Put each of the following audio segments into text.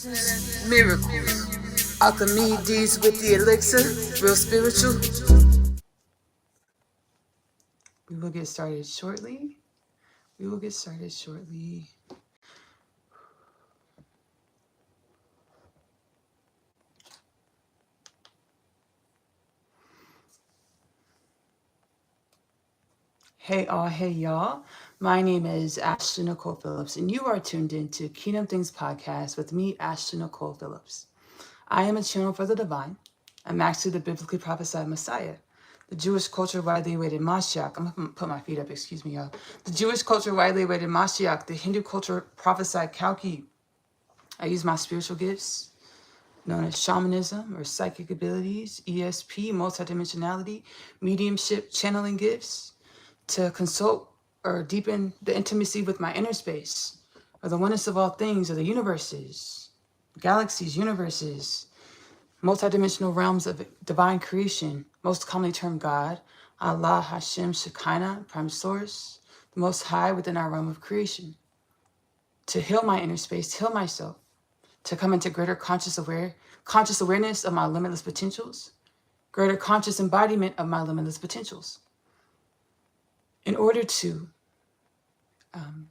Miracles. Alchemy deeds with the elixir. Real spiritual. We will get started shortly. Hey all, hey y'all. My name is Ashley Nicole Phillips, and you are tuned in to Kingdom Things Podcast with me, Ashley Nicole Phillips. I am a channel for the divine. I'm actually the biblically prophesied Messiah, the Jewish culture widely awaited Mashiach. I'm gonna put my feet up, excuse me, y'all. The Jewish culture widely awaited Mashiach, the Hindu culture prophesied Kalki. I use my spiritual gifts, known as shamanism or psychic abilities, ESP, multidimensionality, mediumship, channeling gifts, to consult or deepen the intimacy with my inner space, or the oneness of all things, or the universes, galaxies, universes, multidimensional realms of divine creation, most commonly termed God, Allah, Hashem, Shekinah, Prime Source, the Most High within our realm of creation, to heal my inner space, heal myself, to come into greater conscious awareness of my limitless potentials, greater conscious embodiment of my limitless potentials, in order to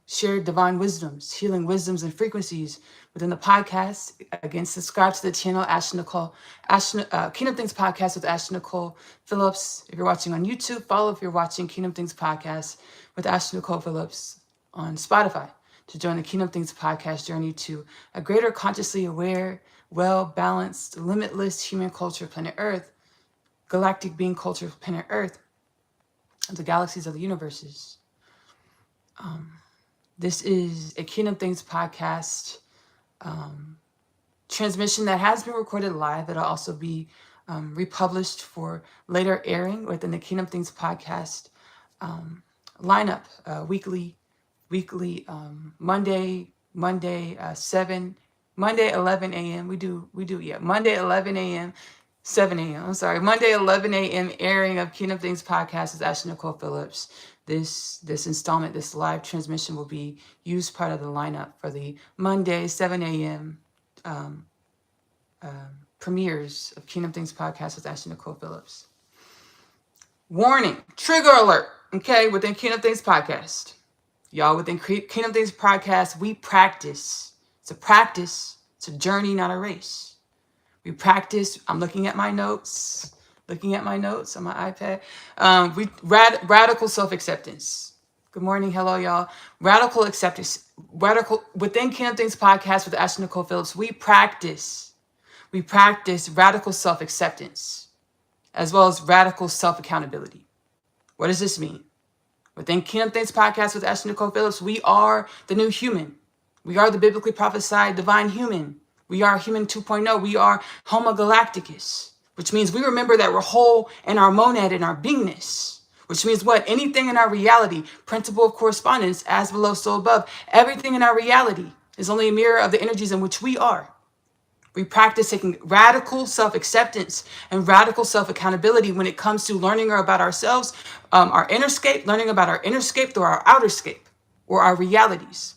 share divine wisdoms, healing wisdoms and frequencies within the podcast. Again, subscribe to the channel, Kingdom Things Podcast with Ashley Nicole Phillips. If you're watching on YouTube, follow if you're watching Kingdom Things Podcast with Ashley Nicole Phillips on Spotify to join the Kingdom Things Podcast journey to a greater consciously aware, well-balanced, limitless human culture, planet Earth, galactic being culture, planet Earth, the galaxies of the universes. This is a Kingdom Things podcast transmission that has been recorded live. It'll also be republished for later airing within the Kingdom Things podcast lineup. Weekly, Monday 11 a.m. Monday 11 a.m. 7 a.m. I'm sorry, Monday 11 a.m. airing of Kingdom Things Podcast with Ashley Nicole Phillips. This installment, this live transmission will be used part of the lineup for the Monday 7 a.m. Premieres of Kingdom Things Podcast with Ashley Nicole Phillips. Warning, trigger alert, okay, within Kingdom Things Podcast. Y'all, within Kingdom Things Podcast, we practice. It's a practice. It's a journey, not a race. We practice. I'm looking at my notes on my iPad. Radical self-acceptance. Good morning. Hello, y'all. Radical acceptance. Within Kingdom Things Podcast with Ashley Nicole Phillips, we practice radical self-acceptance as well as radical self-accountability. What does this mean? Within Kingdom Things Podcast with Ashley Nicole Phillips, we are the new human. We are the biblically prophesied divine human. We are human 2.0. We are Homo Galacticus, which means we remember that we're whole in our monad, in our beingness, which means what? Anything in our reality, principle of correspondence, as below, so above. Everything in our reality is only a mirror of the energies in which we are. We practice taking radical self-acceptance and radical self-accountability when it comes to learning about ourselves, our inner scape, learning about our inner scape through our outer scape or our realities.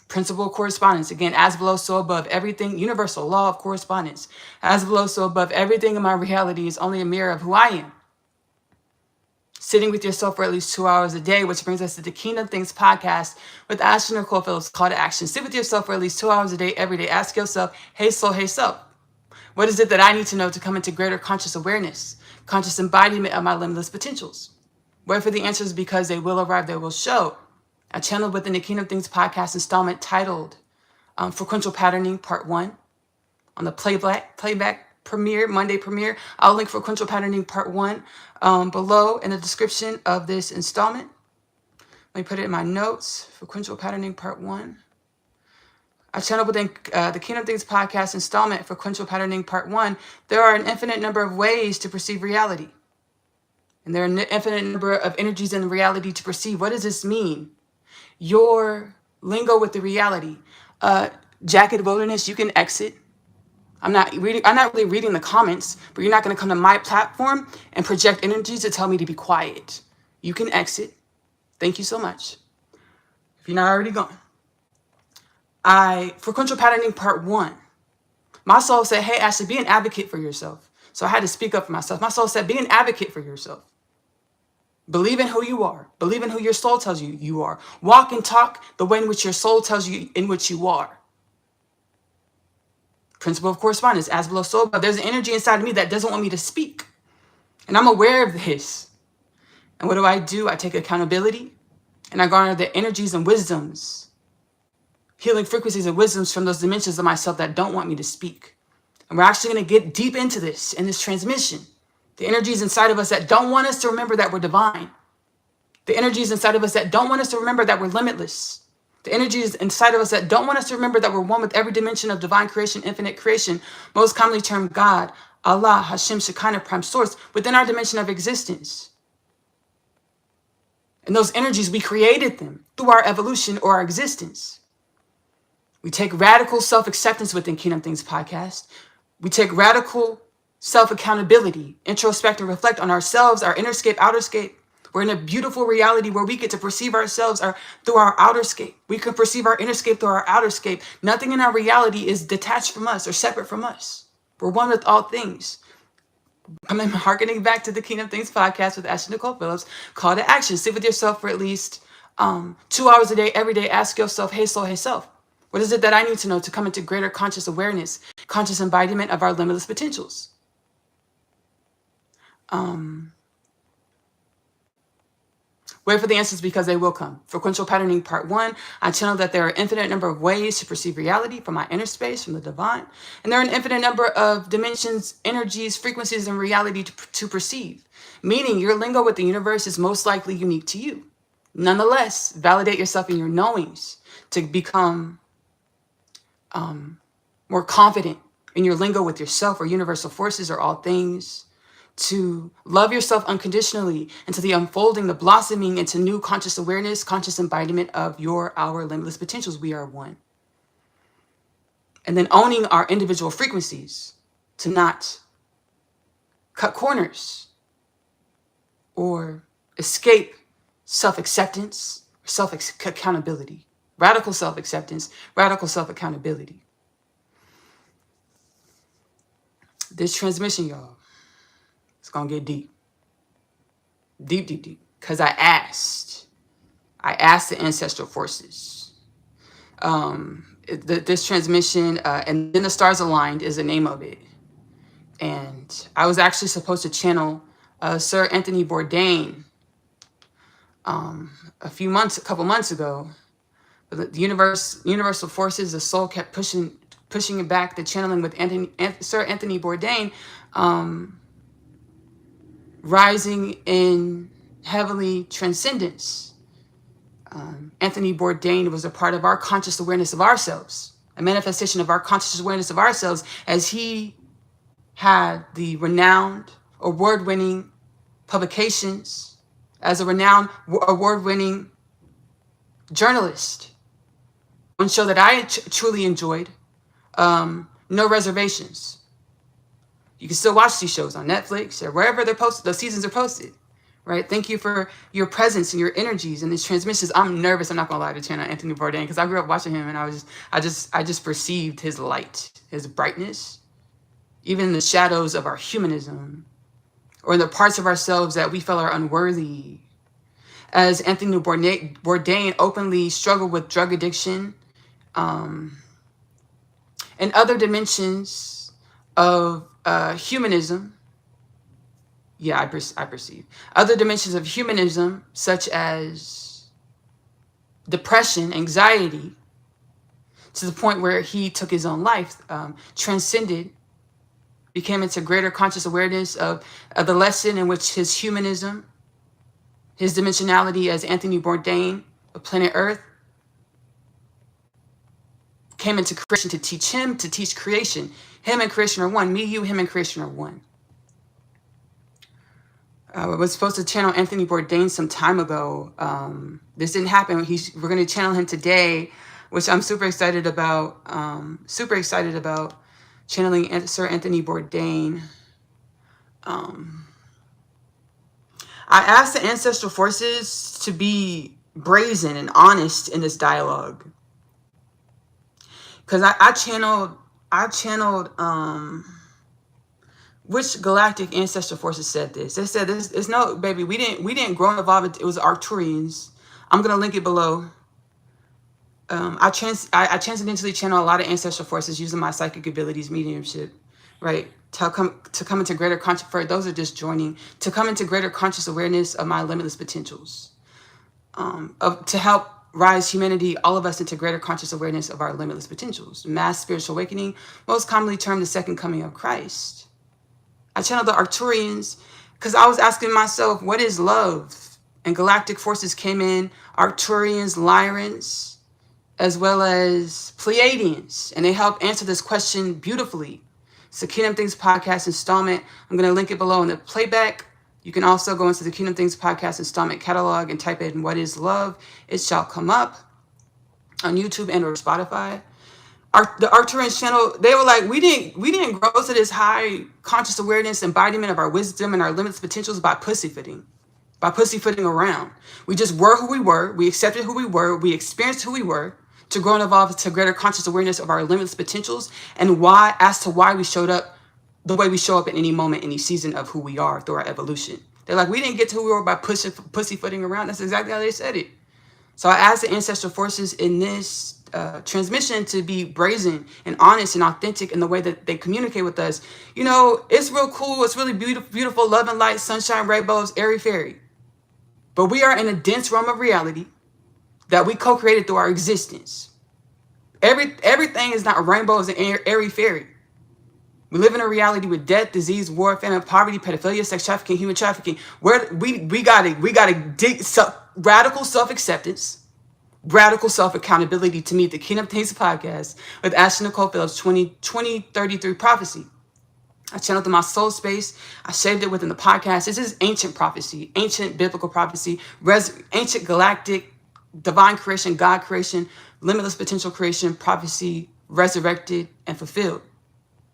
Principle of correspondence, again, as below, so above. Everything, universal law of correspondence. As below, so above. Everything in my reality is only a mirror of who I am. Sitting with yourself for at least 2 hours a day, which brings us to the Kingdom Things Podcast with Ashley Nicole Phillips, call to action. Sit with yourself for at least 2 hours a day, every day. Ask yourself, hey soul, hey self. What is it that I need to know to come into greater conscious awareness, conscious embodiment of my limitless potentials? Wait for the answers because they will arrive, they will show. I channeled within the Kingdom Things Podcast installment titled Frequential Patterning Part 1 on the playback premiere, Monday premiere. I'll link Frequential Patterning Part 1 below in the description of this installment. Let me put it in my notes. Frequential Patterning Part 1. I channeled within the Kingdom Things Podcast installment Frequential Patterning Part 1. There are an infinite number of ways to perceive reality. And there are an infinite number of energies in reality to perceive. What does this mean? Your lingo with the reality. Jacket Wilderness, you can exit. I'm not really reading the comments, but you're not going to come to my platform and project energies to tell me to be quiet. You can exit. Thank you so much. If you're not already gone. Frequential Patterning Part 1. My soul said, hey, Ashley, be an advocate for yourself. So I had to speak up for myself. My soul said, be an advocate for yourself. Believe in who you are. Believe in who your soul tells you you are. Walk and talk the way in which your soul tells you in which you are. Principle of correspondence, as below, so above. There's an energy inside of me that doesn't want me to speak. And I'm aware of this. And what do? I take accountability and I garner the energies and wisdoms, healing frequencies and wisdoms from those dimensions of myself that don't want me to speak. And we're actually going to get deep into this in this transmission. The energies inside of us that don't want us to remember that we're divine. The energies inside of us that don't want us to remember that we're limitless. The energies inside of us that don't want us to remember that we're one with every dimension of divine creation, infinite creation, most commonly termed God, Allah, Hashem, Shekinah, Prime Source, within our dimension of existence. And those energies, we created them through our evolution or our existence. We take radical self-acceptance within Kingdom Things podcast. We take radical self-accountability, introspect and reflect on ourselves, our innerscape, outerscape. We're in a beautiful reality where we get to perceive ourselves through our outerscape. We can perceive our innerscape through our outerscape. Nothing in our reality is detached from us or separate from us. We're one with all things. I'm harkening back to the Kingdom Things podcast with Nicole Phillips. Call to action. Sit with yourself for at least 2 hours a day, every day. Ask yourself, hey soul, hey self. What is it that I need to know to come into greater conscious awareness, conscious embodiment of our limitless potentials? Wait for the answers because they will come. Frequential patterning part 1. I channel that there are an infinite number of ways to perceive reality from my inner space, from the divine. And there are an infinite number of dimensions, energies, frequencies, and reality to perceive. Meaning your lingo with the universe is most likely unique to you. Nonetheless, validate yourself in your knowings to become more confident in your lingo with yourself or universal forces or all things. To love yourself unconditionally, and to the unfolding, the blossoming into new conscious awareness, conscious embodiment of our limitless potentials. We are one. And then owning our individual frequencies to not cut corners or escape self-acceptance, self-accountability, radical self-acceptance, radical self-accountability. This transmission, y'all, it's going to get deep. Deep, deep, deep. Because I asked the ancestral forces. This transmission, and then the stars aligned is the name of it. And I was actually supposed to channel Sir Anthony Bourdain a couple months ago. But the universal forces, the soul kept pushing it back, the channeling with Sir Anthony Bourdain, rising in heavenly transcendence. Anthony Bourdain was a part of our conscious awareness of ourselves, a manifestation of our conscious awareness of ourselves, as he had the renowned, award-winning publications, as a renowned, award-winning journalist. One show that I truly enjoyed, No Reservations. You can still watch these shows on Netflix or wherever they're posted. Those seasons are posted, right? Thank you for your presence and your energies and these transmissions. I'm nervous. I'm not gonna lie to channel Anthony Bourdain because I grew up watching him, and I just perceived his light, his brightness, even in the shadows of our humanism, or in the parts of ourselves that we felt are unworthy. As Anthony Bourdain openly struggled with drug addiction, and other dimensions of humanism. Yeah, I perceive other dimensions of humanism, such as depression, anxiety, to the point where he took his own life, transcended, became into greater conscious awareness of the lesson in which his humanism, his dimensionality as Anthony Bourdain of planet Earth, came into creation to teach creation. Him and creation are one. Me, you, him, and creation are one. I was supposed to channel Anthony Bourdain some time ago. This didn't happen. We're going to channel him today, which I'm super excited about. Channeling Sir Anthony Bourdain. I asked the ancestral forces to be brazen and honest in this dialogue. Because I channeled I channeled, which galactic ancestral forces said this? They said this, it's no, baby, we didn't grow and evolve, it was Arcturians. I'm going to link it below. I transcendentally channel a lot of ancestral forces using my psychic abilities, mediumship, right? To come into greater conscious, for those are just joining, to come into greater conscious awareness of my limitless potentials. To help rise humanity, all of us, into greater conscious awareness of our limitless potentials. Mass spiritual awakening, most commonly termed the second coming of Christ. I channeled the Arcturians because I was asking myself, what is love? And galactic forces came in, Arcturians, Lyrans, as well as Pleiadians. And they help answer this question beautifully. It's the Kingdom Things Podcast installment. I'm going to link it below in the playback. You can also go into the Kingdom Things Podcast installment catalog and type in what is love. It shall come up on YouTube and or Spotify. The Arcturians channel, they were like, we didn't grow to this high conscious awareness embodiment of our wisdom and our limitless potentials by pussyfooting around. We just were who we were. We accepted who we were. We experienced who we were to grow and evolve to greater conscious awareness of our limitless potentials and why we showed up the way we show up in any moment, any season of who we are through our evolution. They're like, we didn't get to who we were by pussyfooting around. That's exactly how they said it. So I asked the ancestral forces in this transmission to be brazen and honest and authentic in the way that they communicate with us. You know, it's real cool. It's really beautiful, love and light, sunshine, rainbows, airy fairy. But we are in a dense realm of reality that we co-created through our existence. Everything is not rainbows and airy fairy. We live in a reality with death, disease, war, famine, poverty, pedophilia, sex trafficking, human trafficking. Where we gotta dig radical self-acceptance, radical self-accountability to meet the Kingdom Things Podcast with Nicole Phillips 2033 prophecy. I channeled through my soul space. I shaved it within the podcast. This is ancient prophecy, ancient biblical prophecy, ancient galactic, divine creation, God creation, limitless potential creation, prophecy, resurrected and fulfilled.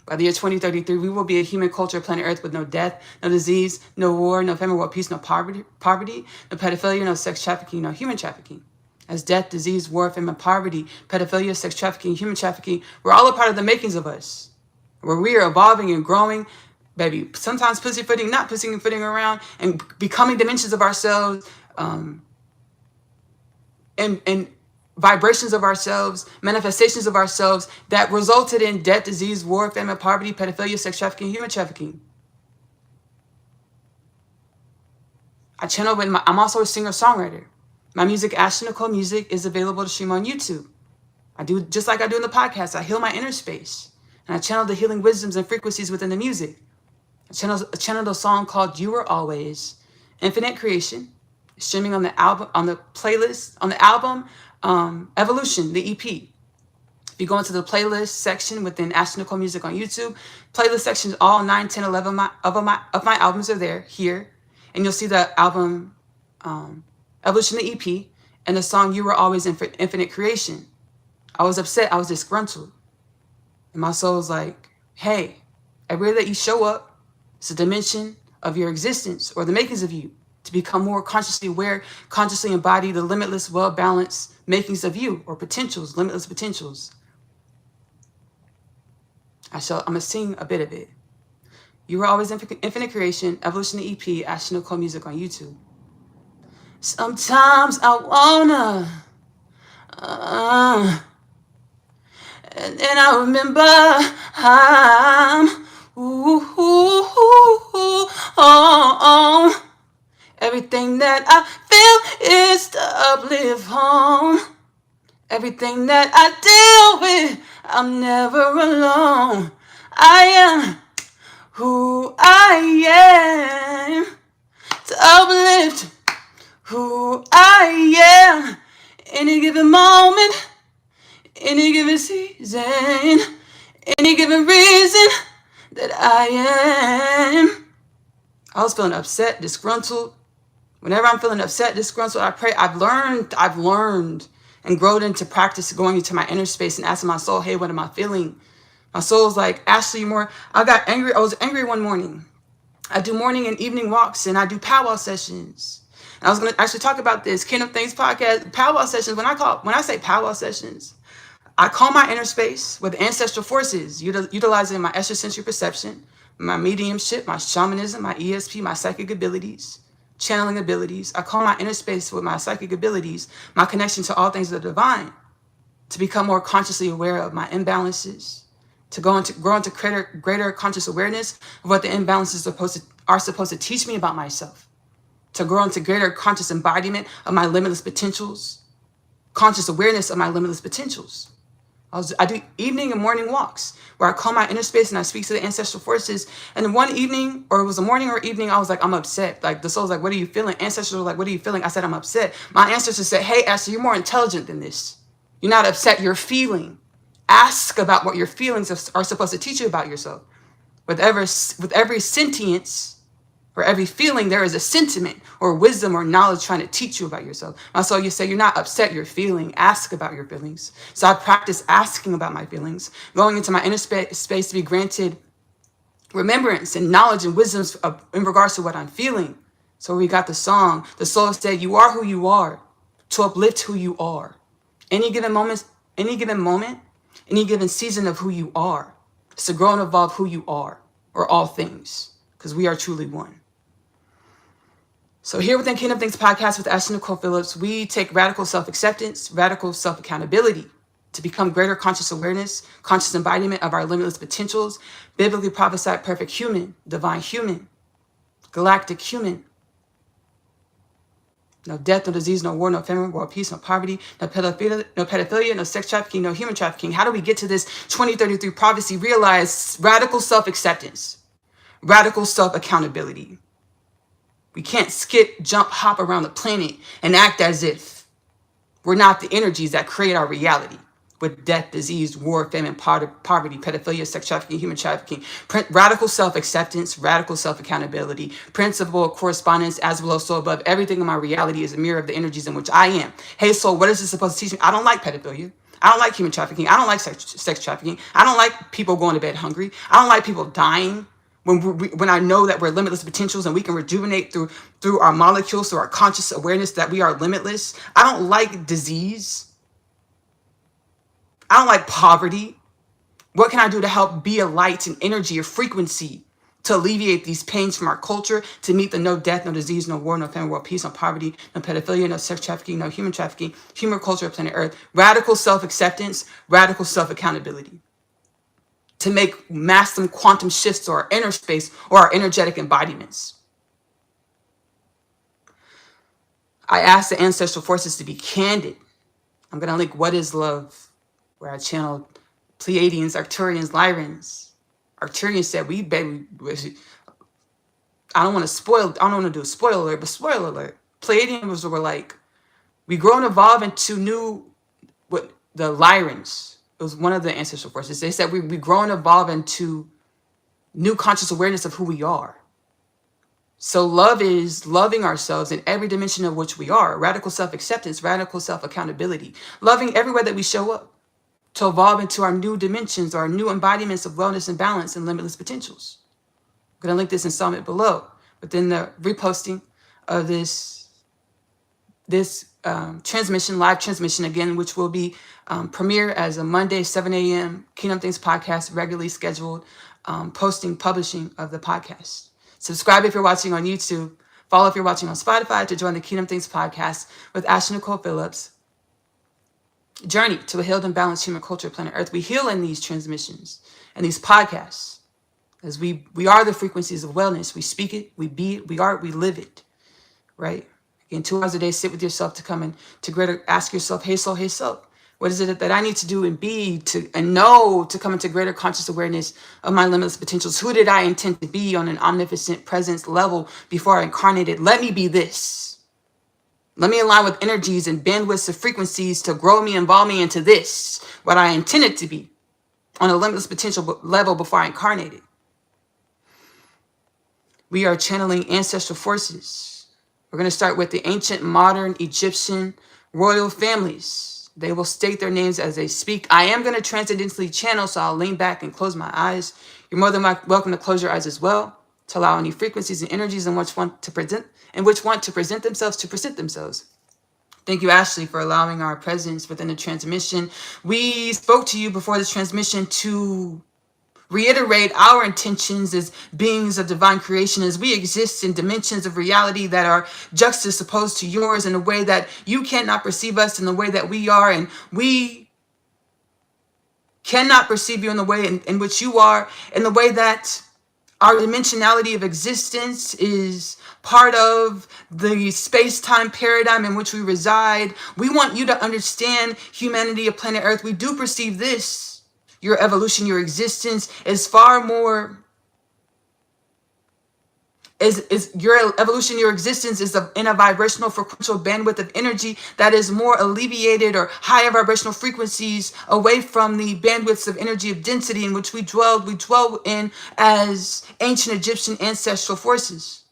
By the year 2033, we will be a human culture, planet Earth, with no death, no disease, no war, no famine, world peace, no poverty, no pedophilia, no sex trafficking, no human trafficking. As death, disease, war, famine, poverty, pedophilia, sex trafficking, human trafficking, we're all a part of the makings of us. Where we are evolving and growing, baby, sometimes pussyfooting, not pussyfooting around, and becoming dimensions of ourselves, and vibrations of ourselves, manifestations of ourselves that resulted in death, disease, war, famine, poverty, pedophilia, sex trafficking, human trafficking. I channel with I'm also a singer-songwriter. My music, Nicole Music, is available to stream on YouTube. I do just like I do in the podcast. I heal my inner space. And I channel the healing wisdoms and frequencies within the music. I channeled a song called You Were Always, Infinite Creation, streaming on the album, on the playlist, on the album, Evolution, the EP. If you go into the playlist section within Nicole Music on YouTube, playlist sections, all 9, 10, 11 of my albums are there, here. And you'll see the album, Evolution, the EP, and the song You Were Always Infinite Creation. I was upset, I was disgruntled. And my soul's like, hey, everywhere that you show up, it's a dimension of your existence or the makings of you to become more consciously aware, consciously embody the limitless, well-balanced makings of you or potentials, limitless potentials. I'm going to sing a bit of it. You Were Always Infinite Creation, Evolution EP, Nicole Music on YouTube. Sometimes I wanna, and then I remember everything that I feel is to uplift home. Everything that I deal with, I'm never alone. I am who I am to uplift who I am. Any given moment, any given season, any given reason that I am. I was feeling upset, disgruntled. Whenever I'm feeling upset, disgruntled, I pray. I've learned and grown into practice going into my inner space and asking my soul, hey, what am I feeling? My soul's like, Ashley, I got angry. I was angry one morning. I do morning and evening walks and I do powwow sessions. And I was going to actually talk about this Kingdom Things Podcast, powwow sessions. When I say powwow sessions, I calm my inner space with ancestral forces, utilizing my extrasensory perception, my mediumship, my shamanism, my ESP, my psychic abilities, channeling abilities. I calm my inner space with my psychic abilities, my connection to all things of the divine, to become more consciously aware of my imbalances, to grow into greater conscious awareness of what the imbalances are supposed to teach me about myself, to grow into greater conscious embodiment of my limitless potentials, conscious awareness of my limitless potentials. I do evening and morning walks where I calm my inner space and I speak to the ancestral forces. And one evening, or it was a morning or evening, I was like, I'm upset. Like the soul's like, what are you feeling? Ancestors were like, what are you feeling? I said, I'm upset. My ancestors said, hey, Esther, you're more intelligent than this. You're not upset, you're feeling. Ask about what your feelings are supposed to teach you about yourself. With every sentience, for every feeling, there is a sentiment or wisdom or knowledge trying to teach you about yourself. And so you say you're not upset, you're feeling. Ask about your feelings. So I practice asking about my feelings, going into my inner space to be granted remembrance and knowledge and wisdoms in regards to what I'm feeling. So we got the song. The soul said, you are who you are, to uplift who you are. Any given moment, any given season of who you are. It's to grow and evolve who you are, or all things, because we are truly one. So here within Kingdom Things Podcast with Nicole Phillips, we take radical self-acceptance, radical self-accountability to become greater conscious awareness, conscious embodiment of our limitless potentials, biblically prophesied perfect human, divine human, galactic human. No death, no disease, no war, no famine, world peace, no poverty, no pedophilia, no sex trafficking, no human trafficking. How do we get to this 2033 prophecy? Realize radical self-acceptance, radical self-accountability. We can't skip, jump, hop around the planet and act as if we're not the energies that create our reality with death, disease, war, famine, poverty, pedophilia, sex trafficking, human trafficking. Radical self-acceptance, radical self-accountability, principle of correspondence, as below, so above. Everything in my reality is a mirror of the energies in which I am. Hey, soul, what is this supposed to teach me? I don't like pedophilia. I don't like human trafficking. I don't like sex trafficking. I don't like people going to bed hungry. I don't like people dying. When I know that we're limitless potentials and we can rejuvenate through our molecules, through our conscious awareness that we are limitless. I don't like disease. I don't like poverty. What can I do to help be a light and energy or frequency to alleviate these pains from our culture, to meet the no death, no disease, no war, no famine, world peace, no poverty, no pedophilia, no sex trafficking, no human trafficking, human culture of planet Earth. Radical self-acceptance, radical self-accountability. To make massive quantum shifts to our inner space or our energetic embodiments. I ask the ancestral forces to be candid. I'm going to link What is Love, where I channeled Pleiadians, Arcturians, Lyrans. Arcturian said, I don't want to do a spoiler alert, but spoiler alert. Pleiadians were like, we grow and evolve into the Lyrans. It was one of the ancestral forces. They said we grow and evolve into new conscious awareness of who we are. So love is loving ourselves in every dimension of which we are. Radical self-acceptance, radical self-accountability. Loving everywhere that we show up. To evolve into our new dimensions, our new embodiments of wellness and balance and limitless potentials. I'm going to link this installment below. Within the reposting of this transmission, live transmission again, which will be premiere as a Monday, 7 a.m. Kingdom Things podcast, regularly scheduled publishing of the podcast. Subscribe if you're watching on YouTube. Follow if you're watching on Spotify to join the Kingdom Things podcast with Nicole Phillips. Journey to a healed and balanced human culture, planet Earth. We heal in these transmissions and these podcasts as we are the frequencies of wellness. We speak it, we be it, we are it, we live it, right? Again, 2 hours a day, sit with yourself to come in to greater, ask yourself, hey soul, what is it that I need to do and be and know to come into greater conscious awareness of my limitless potentials? Who did I intend to be on an omnipotent presence level before I incarnated? Let me be this. Let me align with energies and bandwidths of frequencies to grow me, involve me into this, what I intended to be on a limitless potential level before I incarnated. We are channeling ancestral forces. We're going to start with the ancient, modern Egyptian royal families. They will state their names as they speak. I am going to transcendentally channel, so I'll lean back and close my eyes. You're more than welcome to close your eyes as well, to allow any frequencies and energies in which want to present themselves to present themselves. Thank you, Ashley, for allowing our presence within the transmission. We spoke to you before this transmission to reiterate our intentions as beings of divine creation, as we exist in dimensions of reality that are juxtaposed to yours in a way that you cannot perceive us in the way that we are, and we cannot perceive you in the way in which you are, in the way that our dimensionality of existence is part of the space-time paradigm in which we reside. We want you to understand humanity of planet Earth. We do perceive this. Your evolution, your existence is far more, is your evolution, your existence is in a vibrational frequential bandwidth of energy that is more alleviated or higher vibrational frequencies away from the bandwidths of energy of density in which we dwell in as ancient Egyptian ancestral forces.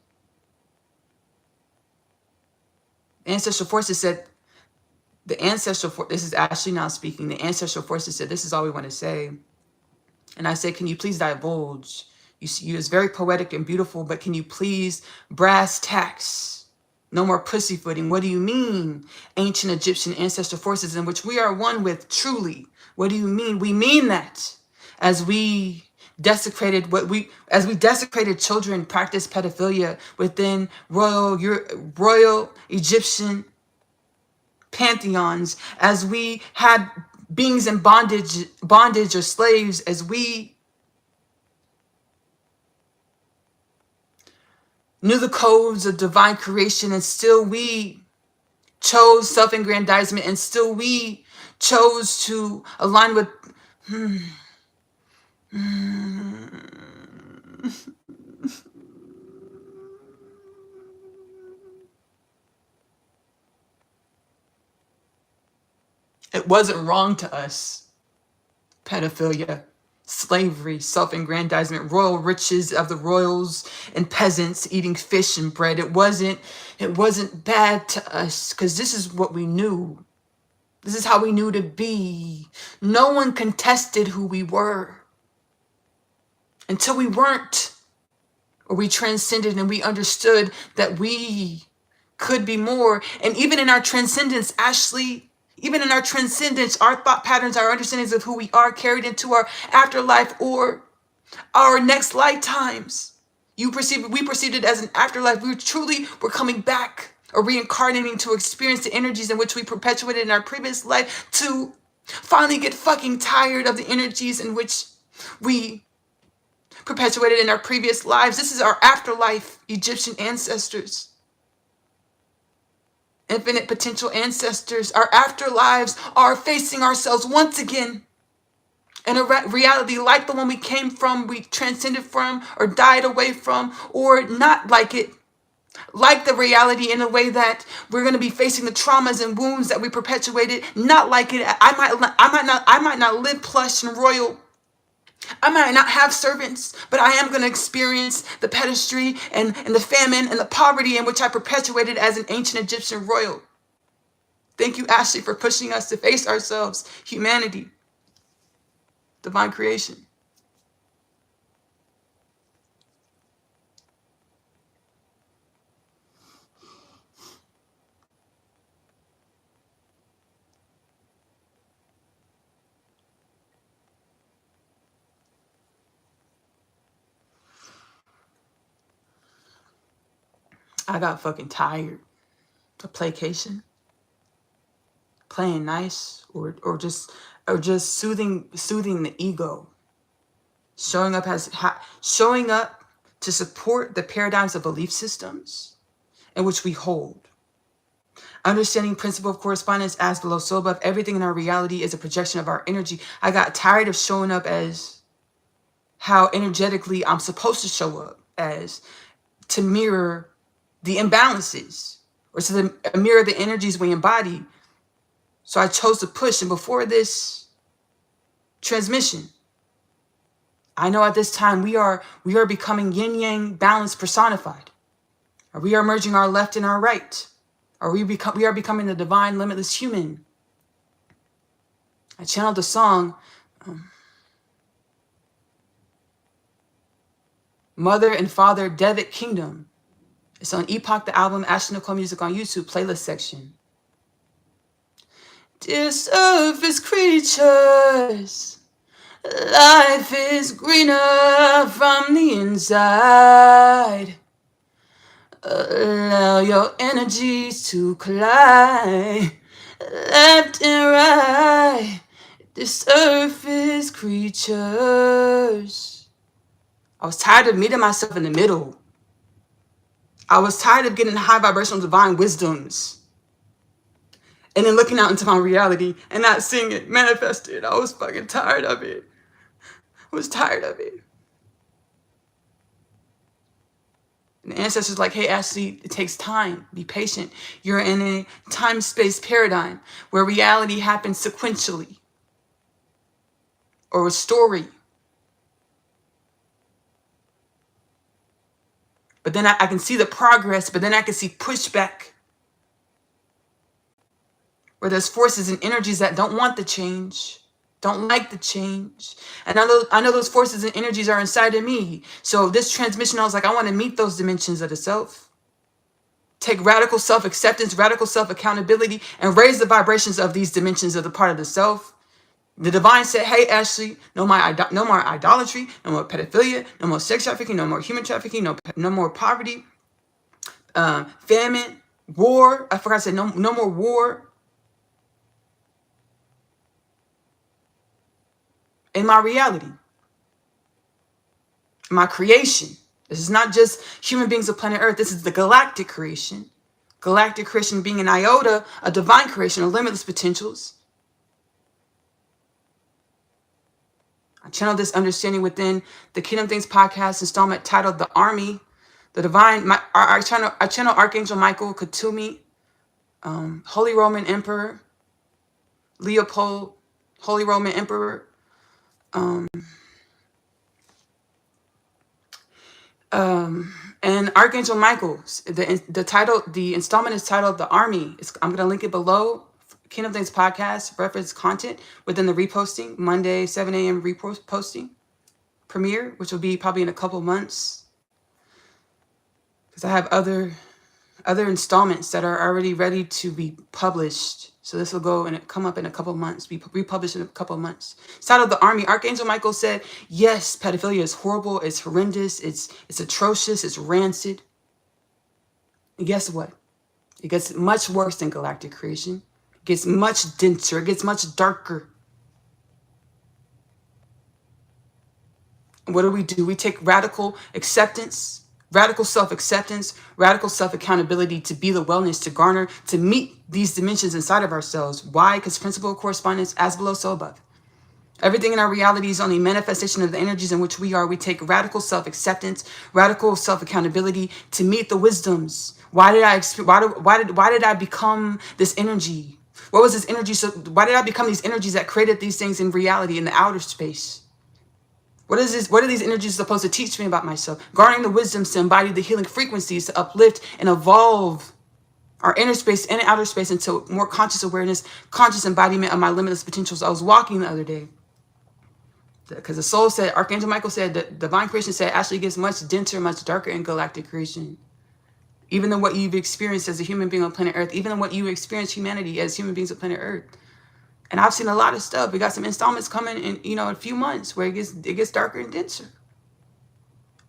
Ancestral forces said, this is Ashley now speaking. The ancestral forces said, this is all we want to say. And I said, can you please divulge? You is very poetic and beautiful, but can you please brass tacks? No more pussyfooting. What do you mean, ancient Egyptian ancestral forces in which we are one with truly? What do you mean? We mean that as we desecrated children, practiced pedophilia within royal Egyptian pantheons, as we had beings in bondage or slaves, as we knew the codes of divine creation, and still we chose self-aggrandizement, and still we chose to align with it wasn't wrong to us. Pedophilia, slavery, self-aggrandizement, royal riches of the royals and peasants eating fish and bread. It wasn't bad to us because this is what we knew. This is how we knew to be. No one contested who we were until we weren't, or we transcended and we understood that we could be more. And even in our transcendence, Ashley, even in our transcendence, our thought patterns, our understandings of who we are carried into our afterlife or our next lifetimes. We perceived it as an afterlife. We truly were coming back or reincarnating to experience the energies in which we perpetuated in our previous life, to finally get fucking tired of the energies in which we perpetuated in our previous lives. This is our afterlife, Egyptian ancestors. Infinite potential ancestors. Our afterlives are facing ourselves once again in a reality like the one we came from, we transcended from, or died away from, or not like it. Like the reality in a way that we're going to be facing the traumas and wounds that we perpetuated, not like it. I might not live plush and royal. I might not have servants, but I am going to experience the pedestry and the famine and the poverty in which I perpetuated as an ancient Egyptian royal. Thank you, Ashley, for pushing us to face ourselves, humanity, divine creation. I got fucking tired of placation, playing nice, or just soothing the ego, showing up to support the paradigms of belief systems in which we hold. Understanding principle of correspondence as below, so above. Everything in our reality is a projection of our energy. I got tired of showing up as how energetically I'm supposed to show up, as to mirror the imbalances, or to mirror the energies we embody. So I chose to push. And before this transmission, I know at this time we are becoming yin yang balance personified. Or we are merging our left and our right. Or we are becoming the divine limitless human. I channeled the song Mother and Father Devic Kingdom. It's on Epoch the album, Ashley Nicole Music on YouTube, playlist section. Dear surface creatures, life is greener from the inside. Allow your energies to collide, left and right. The surface creatures. I was tired of meeting myself in the middle. I was tired of getting high vibrational divine wisdoms and then looking out into my reality and not seeing it manifested. I was fucking tired of it. I was tired of it. And the ancestors like, hey, Ashley, it takes time. Be patient. You're in a time-space paradigm where reality happens sequentially or a story. But then I can see the progress, but then I can see pushback. Where there's forces and energies that don't want the change, don't like the change. And I know those forces and energies are inside of me. So this transmission, I was like, I want to meet those dimensions of the self. Take radical self-acceptance, radical self-accountability, and raise the vibrations of these dimensions of the part of the self. The divine said, hey, Ashley, no more idolatry, no more pedophilia, no more sex trafficking, no more human trafficking, no more poverty, famine, war. I forgot to say no more war. In my reality, my creation. This is not just human beings of planet Earth. This is the galactic creation. Galactic creation being an iota, a divine creation, of limitless potentials. I channel this understanding within the Kingdom Things podcast installment titled The Army. The divine, I channel Archangel Michael, Katumi, Holy Roman Emperor, Leopold, Holy Roman Emperor, and Archangel Michael. The installment is titled The Army. I'm going to link it below. Kingdom Things podcast, reference content within the reposting, Monday, 7 a.m. reposting premiere, which will be probably in a couple months. Because I have other installments that are already ready to be published. So this will go and come up in a couple months, be republished in a couple months. It's titled The Army. Archangel Michael said, yes, pedophilia is horrible, it's horrendous, it's atrocious, it's rancid. And guess what? It gets much worse than galactic creation. It gets much denser, it gets much darker. And what do? We take radical acceptance, radical self-acceptance, radical self-accountability to be the wellness, to garner, to meet these dimensions inside of ourselves. Why? Because principle of correspondence, as below, so above. Everything in our reality is only manifestation of the energies in which we are. We take radical self-acceptance, radical self-accountability to meet the wisdoms. Why did I become this energy? What was this energy? So why did I become these energies that created these things in reality, in the outer space? What is this? What are these energies supposed to teach me about myself? Garnering the wisdoms to embody the healing frequencies, to uplift and evolve our inner space and outer space into more conscious awareness, conscious embodiment of my limitless potentials. I was walking the other day because the soul said, Archangel Michael said, that divine creation said, actually gets much denser, much darker in galactic creation. Even than what you've experienced as a human being on planet Earth, even than what you experienced humanity as human beings on planet Earth. And I've seen a lot of stuff. We got some installments coming in, a few months where it gets darker and denser.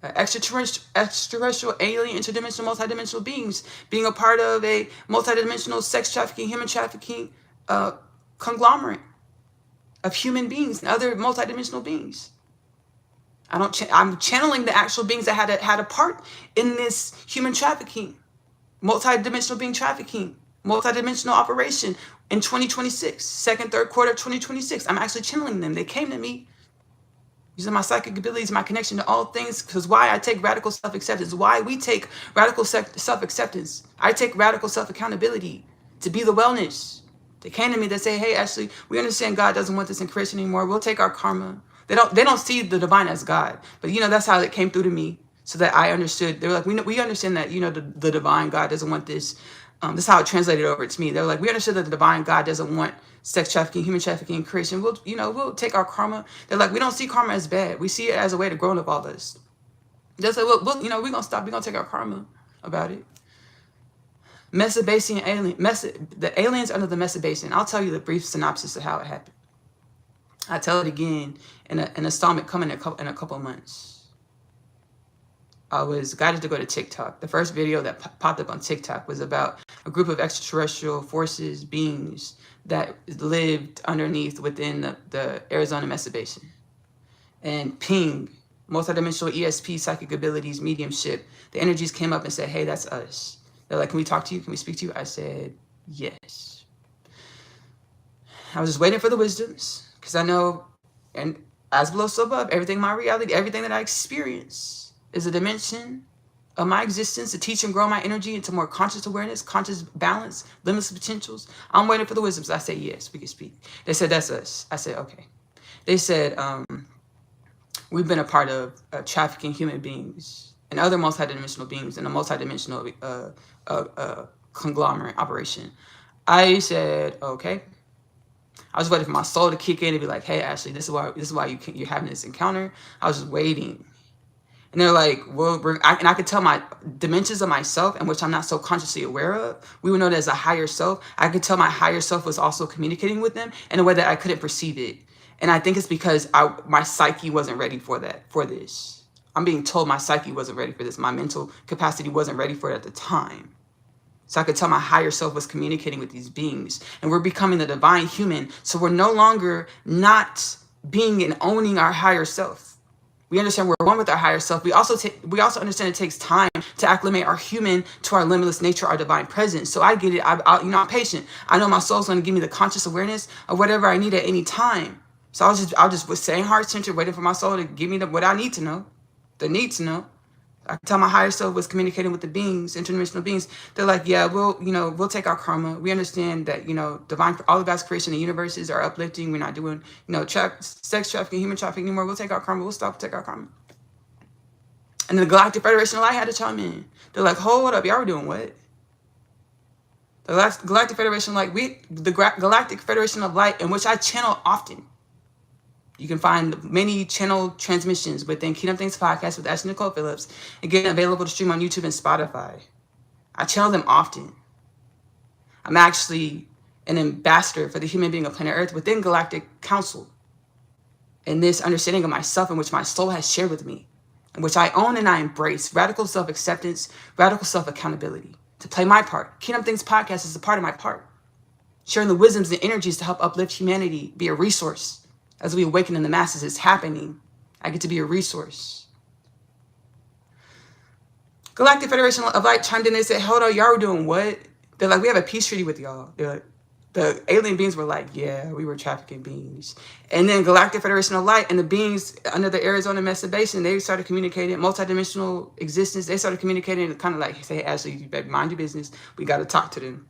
Extraterrestrial, alien, interdimensional, multidimensional beings being a part of a multidimensional sex trafficking, human trafficking conglomerate of human beings and other multidimensional beings. I'm channeling the actual beings that had a part in this human trafficking, multidimensional being trafficking, multidimensional operation in 2026, second, third quarter of 2026. I'm actually channeling them. They came to me using my psychic abilities, my connection to all things, because why I take radical self-acceptance, why we take radical self-acceptance. I take radical self-accountability to be the wellness. They came to me, they say, hey, Ashley, we understand God doesn't want this in creation anymore. We'll take our karma. They don't see the divine as God, but that's how it came through to me, so that I understood. They were like, we understand that the divine God doesn't want this. This is how it translated over to me. They were like, we understood that the divine God doesn't want sex trafficking, human trafficking, creation. We'll take our karma. They're like, we don't see karma as bad. We see it as a way to grow up all this. They're like, we're gonna stop. We're gonna take our karma about it. Mesobasin alien, the aliens under the Mesobasin. I'll tell you the brief synopsis of how it happened. I tell it again in an installment coming in a couple of months. I was guided to go to TikTok. The first video that popped up on TikTok was about a group of extraterrestrial forces, beings that lived underneath within the Arizona Mesobasin. And ping, multidimensional ESP, psychic abilities, mediumship, the energies came up and said, hey, that's us. They're like, can we talk to you? Can we speak to you? I said, yes. I was just waiting for the wisdoms because I know, and as below, so above, everything my reality, everything that I experience is a dimension of my existence to teach and grow my energy into more conscious awareness, conscious balance, limitless potentials. I'm waiting for the wisdoms. I said, yes, we can speak. They said, that's us. I said, okay. They said, we've been a part of trafficking human beings and other multidimensional beings in a multidimensional conglomerate operation. I said, okay. I was waiting for my soul to kick in and be like, hey, Ashley, this is why you're having this encounter. I was just waiting. And they're like, well, and I could tell my dimensions of myself, in which I'm not so consciously aware of. We would know that as a higher self. I could tell my higher self was also communicating with them in a way that I couldn't perceive it. And I think it's because my psyche wasn't ready for this. I'm being told my psyche wasn't ready for this. My mental capacity wasn't ready for it at the time. So I could tell my higher self was communicating with these beings. And we're becoming the divine human. So we're no longer not being and owning our higher self. We understand we're one with our higher self. We also understand it takes time to acclimate our human to our limitless nature, our divine presence. So I get it. I'm patient. I know my soul's going to give me the conscious awareness of whatever I need at any time. So I just was staying heart-centered, waiting for my soul to give me what I need to know, the need to know. I could tell my higher self was communicating with the beings, interdimensional beings. They're like, yeah, we'll take our karma. We understand that, divine, all of God's creation, the universes are uplifting. We're not doing, sex trafficking, human trafficking anymore. We'll take our karma. We'll stop, take our karma. And the Galactic Federation of Light had to chime in. They're like, hold up, y'all were doing what? The Galactic Federation of Light, the Galactic Federation of Light, in which I channel often. You can find many channel transmissions within Kingdom Things Podcast with Ashley Nicole Phillips. Again, available to stream on YouTube and Spotify. I channel them often. I'm actually an ambassador for the human being of planet Earth within Galactic Council. And this understanding of myself in which my soul has shared with me, in which I own and I embrace radical self-acceptance, radical self-accountability. To play my part. Kingdom Things Podcast is a part of my part. Sharing the wisdoms and energies to help uplift humanity, be a resource. As we awaken in the masses, it's happening. I get to be a resource. Galactic Federation of Light chimed in. They said, hold on, y'all were doing what? They're like, we have a peace treaty with y'all. They're like, the alien beings were like, yeah, we were trafficking beings. And then Galactic Federation of Light and the beings under the Arizona Mesobasin, they started communicating, multidimensional existence. They started communicating and kind of like, say, Ashley, you better mind your business. We got to talk to them.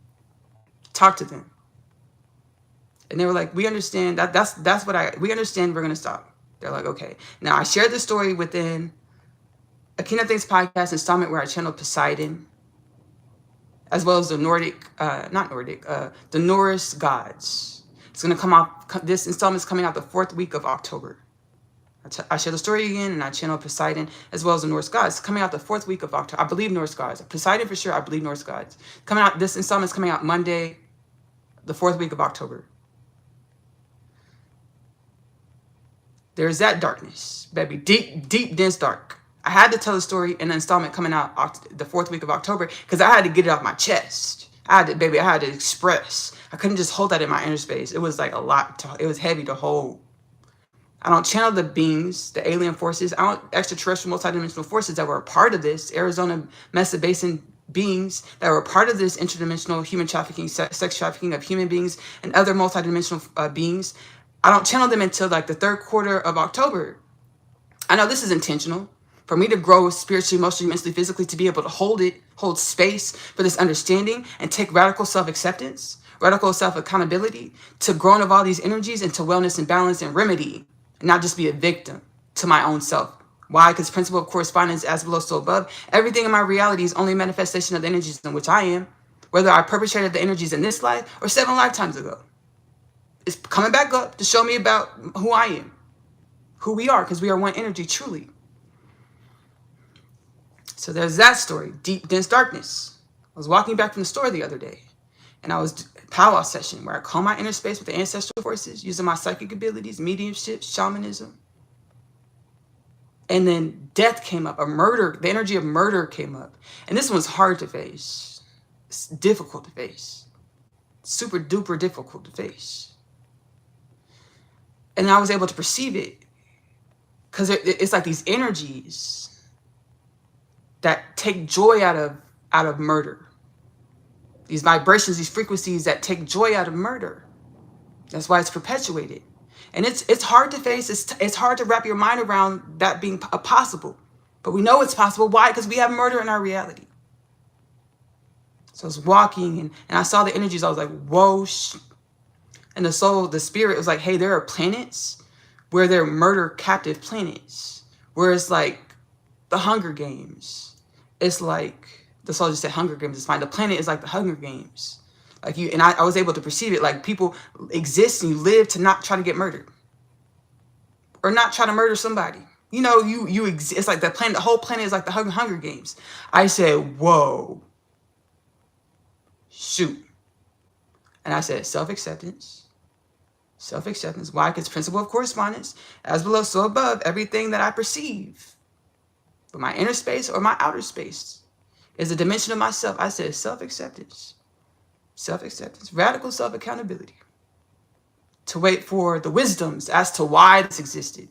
Talk to them. And they were like, we understand we understand, we're going to stop. They're like, okay. Now I shared this story within a Kingdom Things Podcast installment where I channeled Poseidon, as well as the the Norse gods. It's going to come out, this installment's coming out the 4th week of October. I share the story again and I channel Poseidon as well as the Norse gods. Coming out the 4th week of October. I believe Norse gods. Poseidon for sure, I believe Norse gods. This installment's coming out Monday, the 4th week of October. There's that darkness, baby. Deep, deep, dense dark. I had to tell the story in an installment coming out the 4th week of October because I had to get it off my chest. I had to express. I couldn't just hold that in my inner space. It was like a lot. It was heavy to hold. I don't channel the beings, the alien forces. I don't extraterrestrial multidimensional forces that were a part of this. Arizona Mesobasin beings that were part of this interdimensional human trafficking, sex trafficking of human beings and other multidimensional beings. I don't channel them until like the 3rd quarter of October. I know this is intentional for me to grow spiritually, emotionally, mentally, physically, to be able to hold space for this understanding and take radical self-acceptance, radical self-accountability to growing of all these energies into wellness and balance and remedy, and not just be a victim to my own self. Why? Because principle of correspondence, as below, so above. Everything in my reality is only a manifestation of the energies in which I am, whether I perpetrated the energies in this life or 7 lifetimes ago. It's coming back up to show me about who I am, who we are, because we are one energy, truly. So there's that story, deep, dense darkness. I was walking back from the store the other day, and I was powwow session where I calm my inner space with the ancestral forces, using my psychic abilities, mediumship, shamanism. And then death came up, the energy of murder came up. And this one was hard to face. It's difficult to face. Super duper difficult to face. And I was able to perceive it because it's like these energies that take joy out of murder. These vibrations, these frequencies that take joy out of murder. That's why it's perpetuated. And it's hard to face. It's hard to wrap your mind around that being possible. But we know it's possible. Why? Because we have murder in our reality. So I was walking and I saw the energies. I was like, whoa. And the soul, the spirit was like, hey, there are planets where they're murder captive planets. Where it's like the Hunger Games. It's like, the soul just said Hunger Games. It's fine. The planet is like the Hunger Games. Like you, and I was able to perceive it. Like people exist and you live to not try to get murdered. Or not try to murder somebody. You know, you exist. It's like the planet, the whole planet is like the Hunger Games. I said, whoa. Shoot. And I said, self-acceptance. Self-acceptance. Why? Because principle of correspondence. As below, so above. Everything that I perceive. But my inner space or my outer space is a dimension of myself. I said, self-acceptance. Self-acceptance. Radical self-accountability. To wait for the wisdoms as to why this existed.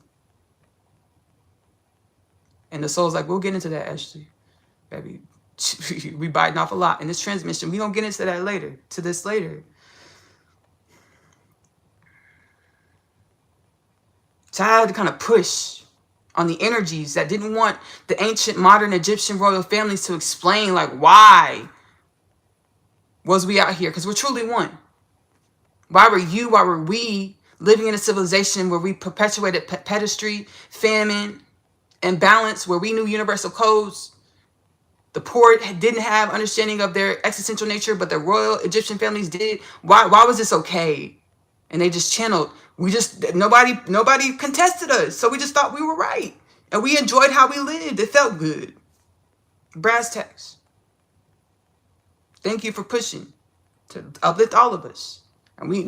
And the soul's like, we'll get into that, Ashley. Baby, we biting off a lot in this transmission. We gonna get into that later, to this later. So I had to kind of push on the energies that didn't want the ancient modern Egyptian royal families to explain like why was we out here? Because we're truly one. Why were we living in a civilization where we perpetuated pedestry, famine, imbalance, where we knew universal codes? The poor didn't have understanding of their existential nature, but the royal Egyptian families did. Why was this okay? And they just channeled. Nobody contested us. So we just thought we were right. And we enjoyed how we lived. It felt good. Brass tacks. Thank you for pushing to uplift all of us. And we've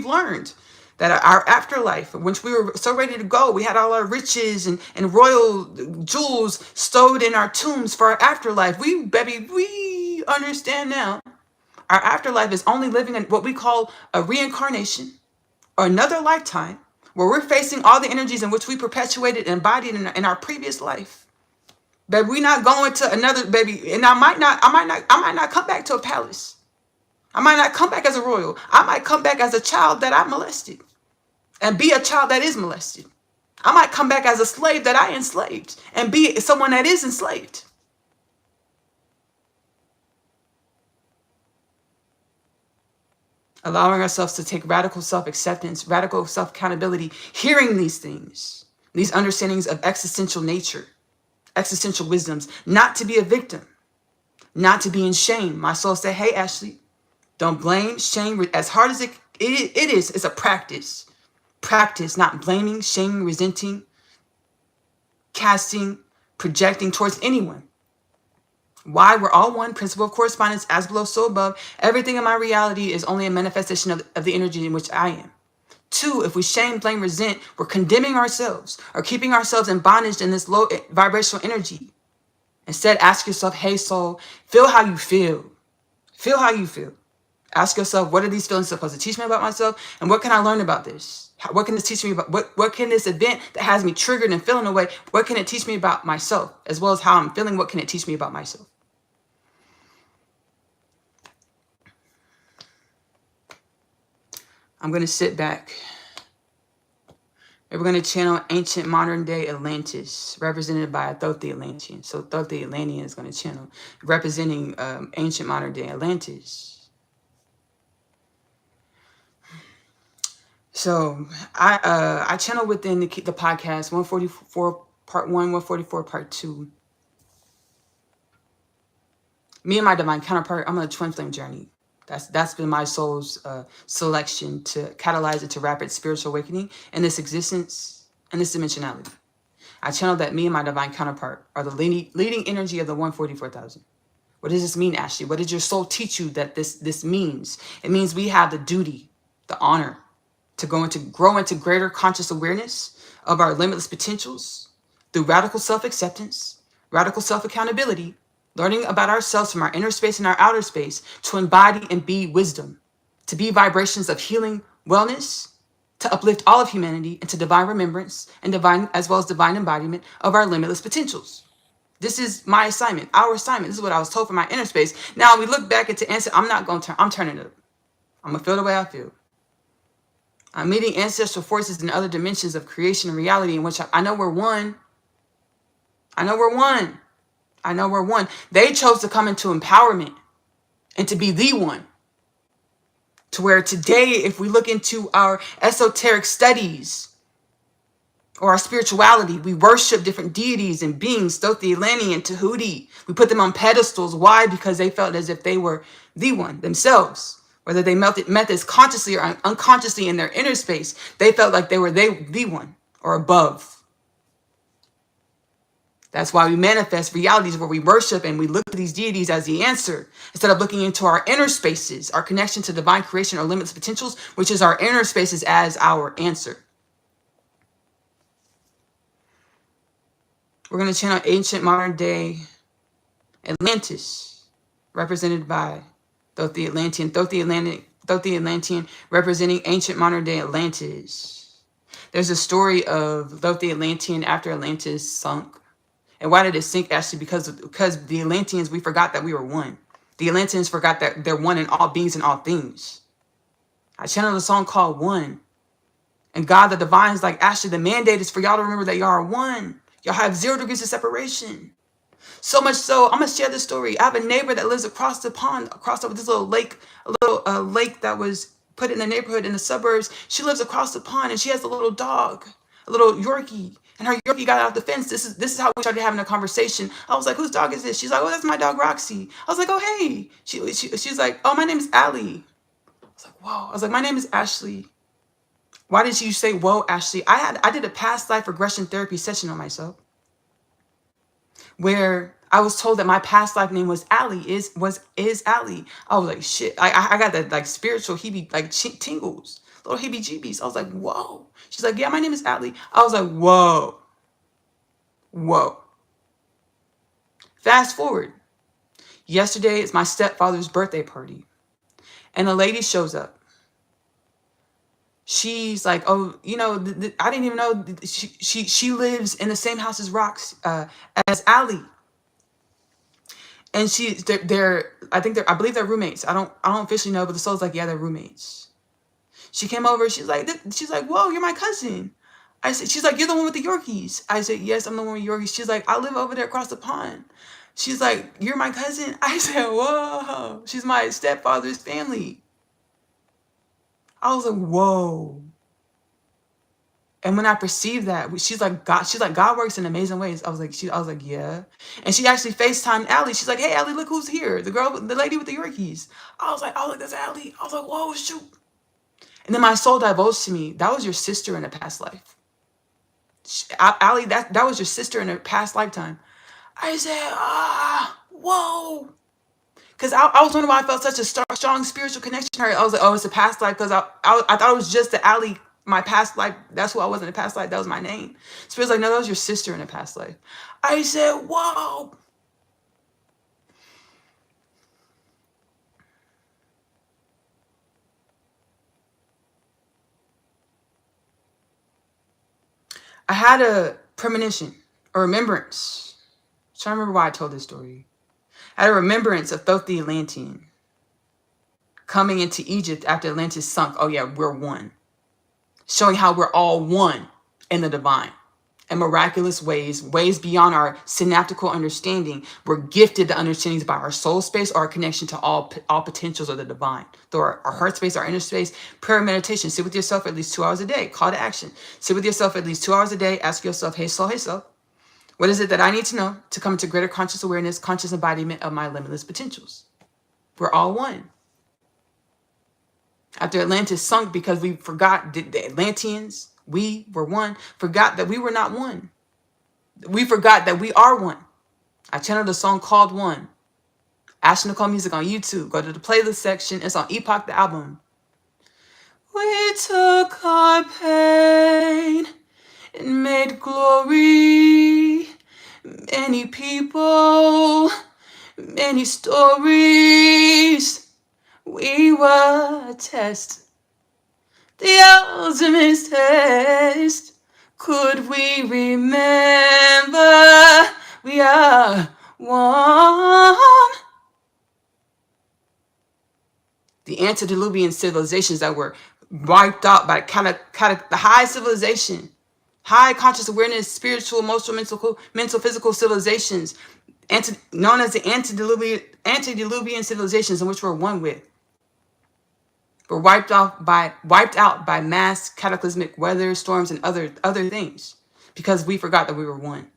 learned that our afterlife, once we were so ready to go, we had all our riches and royal jewels stowed in our tombs for our afterlife. We understand now. Our afterlife is only living in what we call a reincarnation or another lifetime where we're facing all the energies in which we perpetuated and embodied in our previous life. Baby, we're not going to another, baby, and I might not come back to a palace. I might not come back as a royal. I might come back as a child that I molested and be a child that is molested. I might come back as a slave that I enslaved and be someone that is enslaved. Allowing ourselves to take radical self-acceptance, radical self-accountability, hearing these things, these understandings of existential nature, existential wisdoms, not to be a victim, not to be in shame. My soul said, hey, Ashley, don't blame, shame, as hard as it is, it's a practice. Practice, not blaming, shaming, resenting, casting, projecting towards anyone. Why? We're all one. Principle of correspondence, as below, so above. Everything in my reality is only a manifestation of the energy in which I am. 2, if we shame, blame, resent, we're condemning ourselves or keeping ourselves in bondage in this low vibrational energy. Instead, ask yourself, hey, soul, feel how you feel. Feel how you feel. Ask yourself, what are these feelings supposed to teach me about myself? And what can I learn about this? What can this teach me about? What can this event that has me triggered and feeling away, what can it teach me about myself? As well as how I'm feeling, what can it teach me about myself? I'm going to sit back. And we're going to channel ancient modern day Atlantis, represented by a Thoth the Atlantean. So Thoth the Atlantean is going to channel, representing ancient modern day Atlantis. So I channel within the podcast 144 part 1, 144 part 2. Me and my divine counterpart, I'm on a twin flame journey. That's been my soul's selection to catalyze it to rapid spiritual awakening in this existence and this dimensionality. I channel that me and my divine counterpart are the leading energy of the 144,000. What does this mean, Ashley? What did your soul teach you that this means? It means we have the duty, the honor to grow into greater conscious awareness of our limitless potentials through radical self-acceptance, radical self-accountability, learning about ourselves from our inner space and our outer space to embody and be wisdom, to be vibrations of healing, wellness, to uplift all of humanity into divine remembrance and divine, as well as divine embodiment of our limitless potentials. This is my assignment, our assignment. This is what I was told from my inner space. Now we look back into Ancestry. I'm turning it up. I'm going to feel the way I feel. I'm meeting ancestral forces in other dimensions of creation and reality in which I know we're one. I know we're one. I know we're one. They chose to come into empowerment and to be the one. To where today, if we look into our esoteric studies or our spirituality, we worship different deities and beings, Thoth-the-Atlantean, Tahuti. We put them on pedestals. Why? Because they felt as if they were the one themselves. Whether they met this consciously or unconsciously in their inner space, they felt like they were the one or above. That's why we manifest realities where we worship and we look at these deities as the answer, instead of looking into our inner spaces, our connection to divine creation or limitless potentials, which is our inner spaces as our answer. We're going to channel ancient modern day Atlantis, represented by Thoth-the-Atlantean. Thoth-the-Atlantean representing ancient modern day Atlantis. There's a story of Thoth-the-Atlantean after Atlantis sunk. And why did it sink, Ashley? Because the Atlanteans, we forgot that we were one. The Atlanteans forgot that they're one in all beings and all things. I channeled a song called One. And God, the divine, is like, Ashley, the mandate is for y'all to remember that y'all are one. Y'all have 0 degrees of separation. So much so, I'm going to share this story. I have a neighbor that lives across the pond, across over this little lake, lake that was put in the neighborhood in the suburbs. She lives across the pond and she has a little dog, a little Yorkie. And her Yorkie got out the fence. This is how we started having a conversation. I was like, whose dog is this? She's like, oh, that's my dog, Roxy. I was like, oh, hey. She's like, oh, my name is Allie. I was like, whoa. I was like, my name is Ashley. Why did you say, whoa, Ashley? I did a past life regression therapy session on myself where I was told that my past life name was Allie, is Allie. I was like, shit. I got that like spiritual tingles, little heebie-jeebies. I was like, whoa. She's like, yeah, my name is Allie. I was like, whoa. Whoa. Fast forward. Yesterday is my stepfather's birthday party. And a lady shows up. She's like, oh, you know, I didn't even know she lives in the same house as as Allie. And I believe they're roommates. I don't officially know, but the soul's like, yeah, they're roommates. She came over. She's like, whoa, you're my cousin. She's like, you're the one with the Yorkies. I said, yes, I'm the one with Yorkies. She's like, I live over there across the pond. She's like, you're my cousin. I said, whoa. She's my stepfather's family. I was like, whoa. And when I perceived that, she's like, God works in amazing ways. I was like, yeah. And she actually FaceTimed Allie. She's like, hey, Allie, look who's here. The lady with the Yorkies. I was like, that's Allie. I was like, whoa, shoot. And then my soul divulged to me, that was your sister in a past life. Allie, that was your sister in a past lifetime. I said, whoa. Because I was wondering why I felt such a strong spiritual connection to her. I was like, oh, it's a past life. Because I thought it was just the Allie, my past life. That's who I was in a past life. That was my name. Spirit's like, no, that was your sister in a past life. I said, whoa. I had a premonition or remembrance. I'm trying to remember why I told this story. I had a remembrance of Thoth-the-Atlantean coming into Egypt after Atlantis sunk. Oh yeah, we're one. Showing how we're all one in the divine. In miraculous ways beyond our synaptical understanding. We're gifted the understandings by our soul space or our connection to all potentials of the divine. Through our heart space, our inner space, prayer and meditation. Sit with yourself at least 2 hours a day. Call to action. Sit with yourself at least 2 hours a day. Ask yourself, hey soul, what is it that I need to know to come into greater conscious awareness, conscious embodiment of my limitless potentials? We're all one. After Atlantis sunk, because we forgot, the Atlanteans, we were one, forgot that we were not one. We forgot that we are one. I channeled a song called One. Ashley Nicole Music on YouTube. Go to the playlist section. It's on Epoch, the album. We took our pain and made glory. Many people, many stories. We were a test, the ultimate test. Could we remember we are one? The antediluvian civilizations that were wiped out by kind of the high civilization, high conscious awareness, spiritual, emotional, mental, physical civilizations, known as the antediluvian civilizations, in which we're one with, were wiped out by mass cataclysmic weather, storms, and other things, because we forgot that we were one.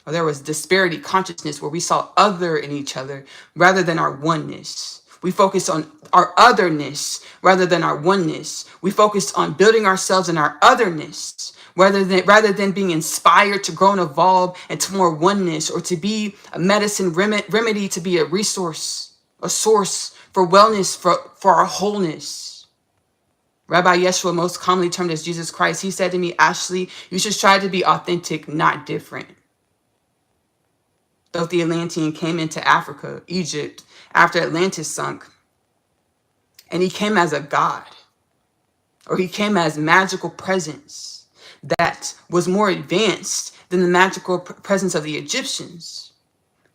Or there was disparity consciousness where we saw other in each other rather than our oneness. We focused on our otherness rather than our oneness. We focused on building ourselves in our otherness rather than being inspired to grow and evolve into more oneness, or to be a medicine remedy, to be a resource, a source for wellness, for our wholeness. Rabbi Yeshua, most commonly termed as Jesus Christ, he said to me, Ashley, you should try to be authentic, not different. Though the Atlantean came into Africa, Egypt, after Atlantis sunk, and he came as a god, or he came as magical presence that was more advanced than the magical presence of the Egyptians,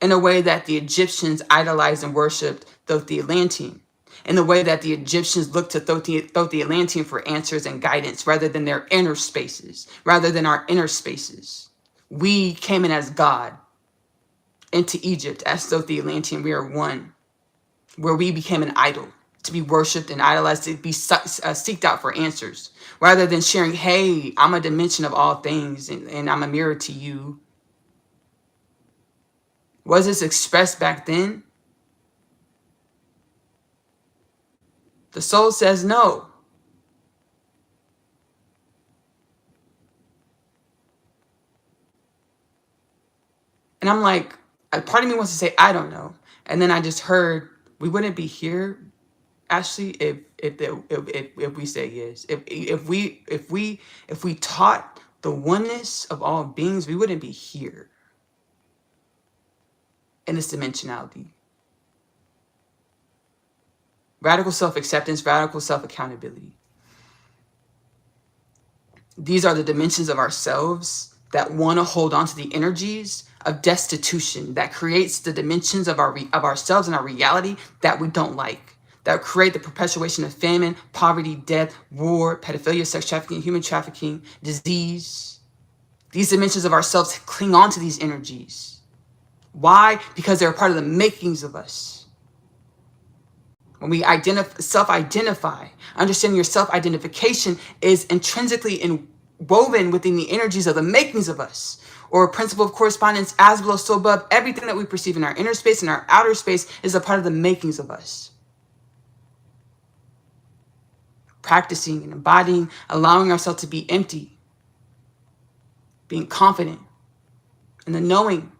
in a way that the Egyptians idolized and worshipped the Atlantean, in the way that the Egyptians looked to the Atlantean for answers and guidance rather than their inner spaces, rather than our inner spaces. We came in as God into Egypt as the Atlantean. We are one, where we became an idol to be worshipped and idolized, to be seeked out for answers, rather than sharing, hey, I'm a dimension of all things and I'm a mirror to you. Was this expressed back then? The soul says no. And I'm like, a part of me wants to say, I don't know. And then I just heard, we wouldn't be here, Ashley, if we say yes. If we taught the oneness of all beings, we wouldn't be here in this dimensionality. Radical self-acceptance, radical self-accountability. These are the dimensions of ourselves that want to hold on to the energies of destitution, that creates the dimensions of ourselves and our reality that we don't like, that create the perpetuation of famine, poverty, death, war, pedophilia, sex trafficking, human trafficking, disease. These dimensions of ourselves cling on to these energies. Why? Because they're part of the makings of us. When we self-identify, understanding your self-identification is intrinsically woven within the energies of the makings of us, or a principle of correspondence, as below, so above. Everything that we perceive in our inner space and our outer space is a part of the makings of us. Practicing and embodying, allowing ourselves to be empty, being confident, and the knowing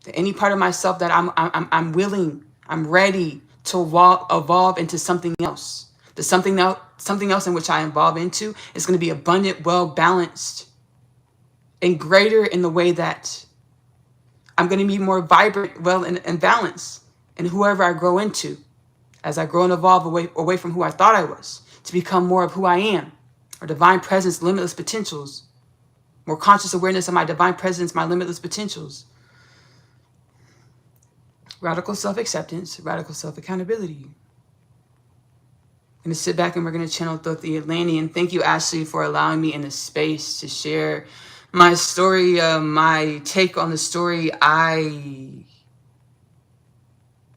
that any part of myself that I'm willing, I'm ready to evolve into something else. The something else in which I evolve into is going to be abundant, well balanced, and greater in the way that I'm going to be more vibrant, well, and balanced in whoever I grow into, as I grow and evolve away from who I thought I was, to become more of who I am, or divine presence, limitless potentials, more conscious awareness of my divine presence, my limitless potentials. Radical self-acceptance, radical self-accountability. I'm going to sit back and we're going to channel the Atlantean. Thank you, Ashley, for allowing me in this space to share my story, my take on the story. I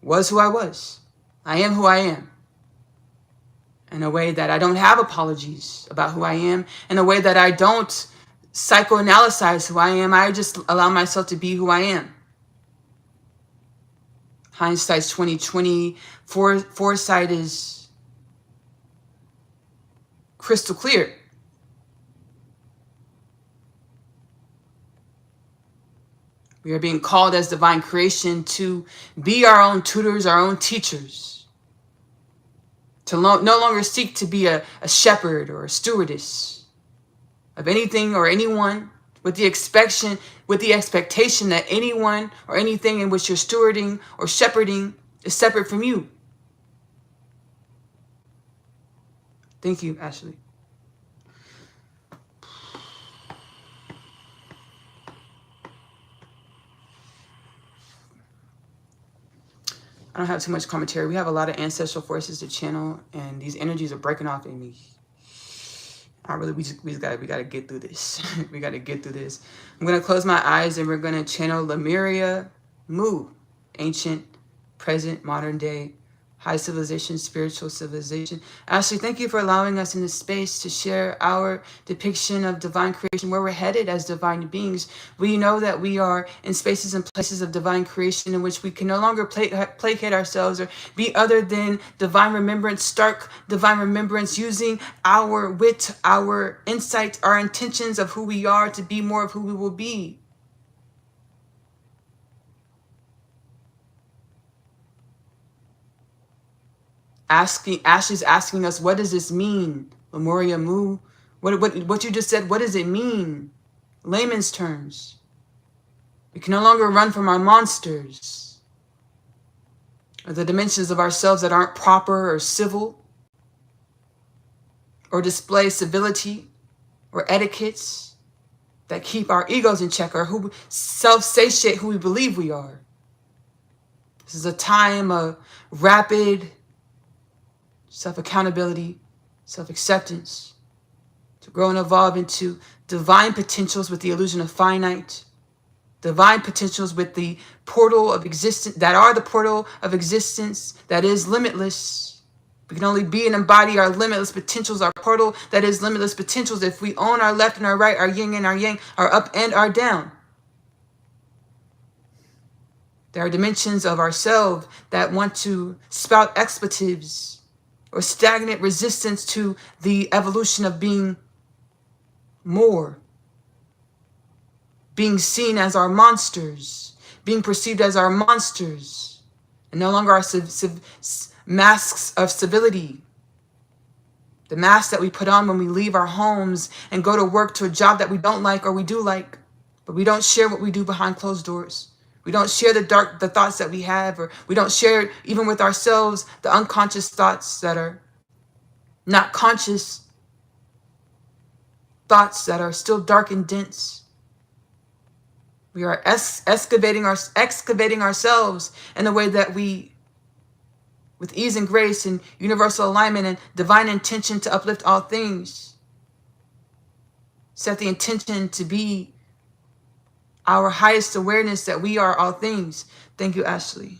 was who I was. I am who I am. In a way that I don't have apologies about who I am. In a way that I don't psychoanalyze who I am. I just allow myself to be who I am. Hindsight's 20/20. Foresight is crystal clear. We are being called as divine creation to be our own tutors, our own teachers. To no longer seek to be a shepherd or a stewardess of anything or anyone with the expectation that anyone or anything in which you're stewarding or shepherding is separate from you. Thank you, Ashley. I don't have too much commentary. We have a lot of ancestral forces to channel, and these energies are breaking off in me. We gotta get through this. We gotta get through this. I'm gonna close my eyes and we're gonna channel Lemuria Mu, ancient, present, modern day, high civilization, spiritual civilization. Ashley, thank you for allowing us in this space to share our depiction of divine creation, where we're headed as divine beings. We know that we are in spaces and places of divine creation in which we can no longer placate ourselves or be other than divine remembrance, stark divine remembrance, using our wit, our insight, our intentions of who we are to be more of who we will be. Ashley's asking us, what does this mean? Lemuria Mu. What you just said, what does it mean? Layman's terms. We can no longer run from our monsters, or the dimensions of ourselves that aren't proper or civil, or display civility or etiquettes that keep our egos in check, or who self-satiate who we believe we are. This is a time of rapid self-accountability, self-acceptance, to grow and evolve into divine potentials with the illusion of finite, divine potentials with the portal of existence, that are the portal of existence that is limitless. We can only be and embody our limitless potentials, our portal that is limitless potentials, if we own our left and our right, our yin and our yang, our up and our down. There are dimensions of ourselves that want to spout expletives or stagnant resistance to the evolution of being more, being seen as our monsters, being perceived as our monsters, and no longer our masks of civility. The mask that we put on when we leave our homes and go to work to a job that we don't like or we do like, but we don't share what we do behind closed doors. We don't share the thoughts that we have, or we don't share even with ourselves the unconscious thoughts that are not conscious, thoughts that are still dark and dense. We are excavating ourselves in a way that we, with ease and grace and universal alignment and divine intention to uplift all things, set the intention to be our highest awareness that we are all things. Thank you, Ashley.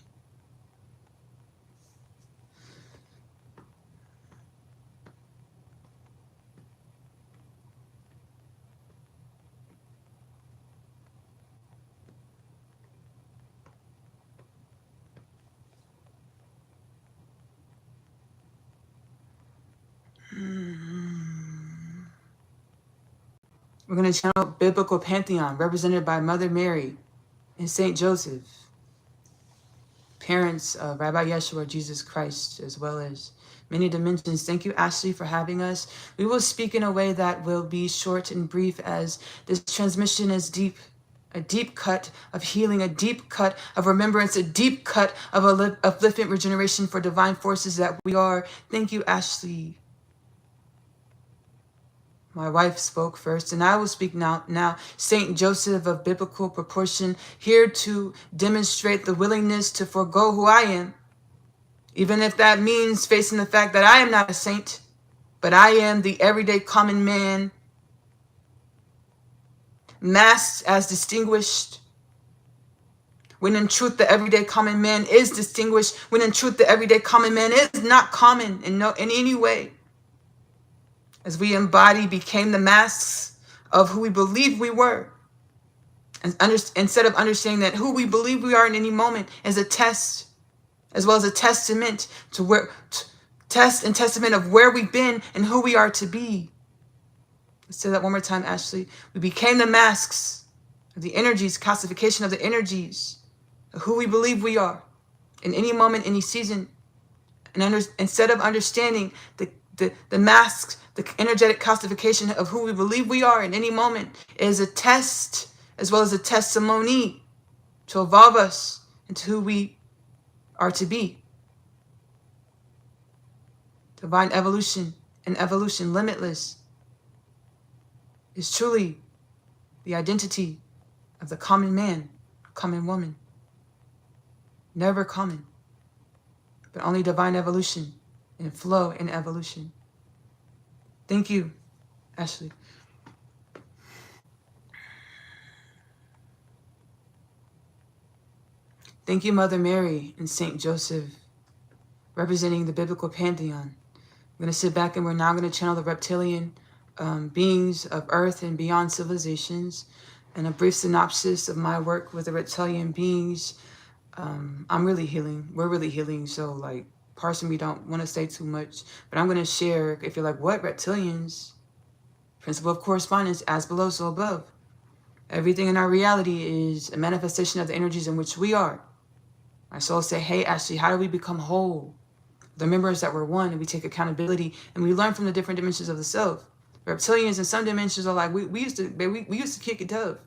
We're going to channel biblical pantheon represented by Mother Mary and Saint Joseph, parents of Rabbi Yeshua, Jesus Christ, as well as many dimensions. Thank you, Ashley, for having us. We will speak in a way that will be short and brief, as this transmission is deep. A deep cut of healing, a deep cut of remembrance, a deep cut of upliftment, regeneration for divine forces that we are. Thank you, Ashley. My wife spoke first, and I will speak now. Saint Joseph of biblical proportion, here to demonstrate the willingness to forego who I am, even if that means facing the fact that I am not a saint, but I am the everyday common man, masked as distinguished, when in truth the everyday common man is distinguished, when in truth the everyday common man is not common in any way. As we became the masks of who we believe we were. And instead of understanding that who we believe we are in any moment is a test, as well as a testament to testament of where we've been and who we are to be. Let's say that one more time, Ashley. We became the masks of the energies, calcification of the energies of who we believe we are in any moment, any season. And instead of understanding the masks, the energetic calcification of who we believe we are in any moment, is a test as well as a testimony to evolve us into who we are to be. Divine evolution and evolution limitless is truly the identity of the common man, common woman. Never common, but only divine evolution and flow in evolution. Thank you, Ashley. Thank you, Mother Mary and Saint Joseph, representing the biblical pantheon. I'm going to sit back and we're now going to channel the reptilian beings of Earth and beyond civilizations, and a brief synopsis of my work with the reptilian beings. I'm really healing. We're really healing. So, like, parts of me don't want to say too much, but I'm going to share. If you're like, what, reptilians? Principle of correspondence, as below, so above. Everything in our reality is a manifestation of the energies in which we are. My soul say, hey, Ashley, how do we become whole? The members that we're one, and we take accountability, and we learn from the different dimensions of the self. Reptilians in some dimensions are like, we used to kick it tough.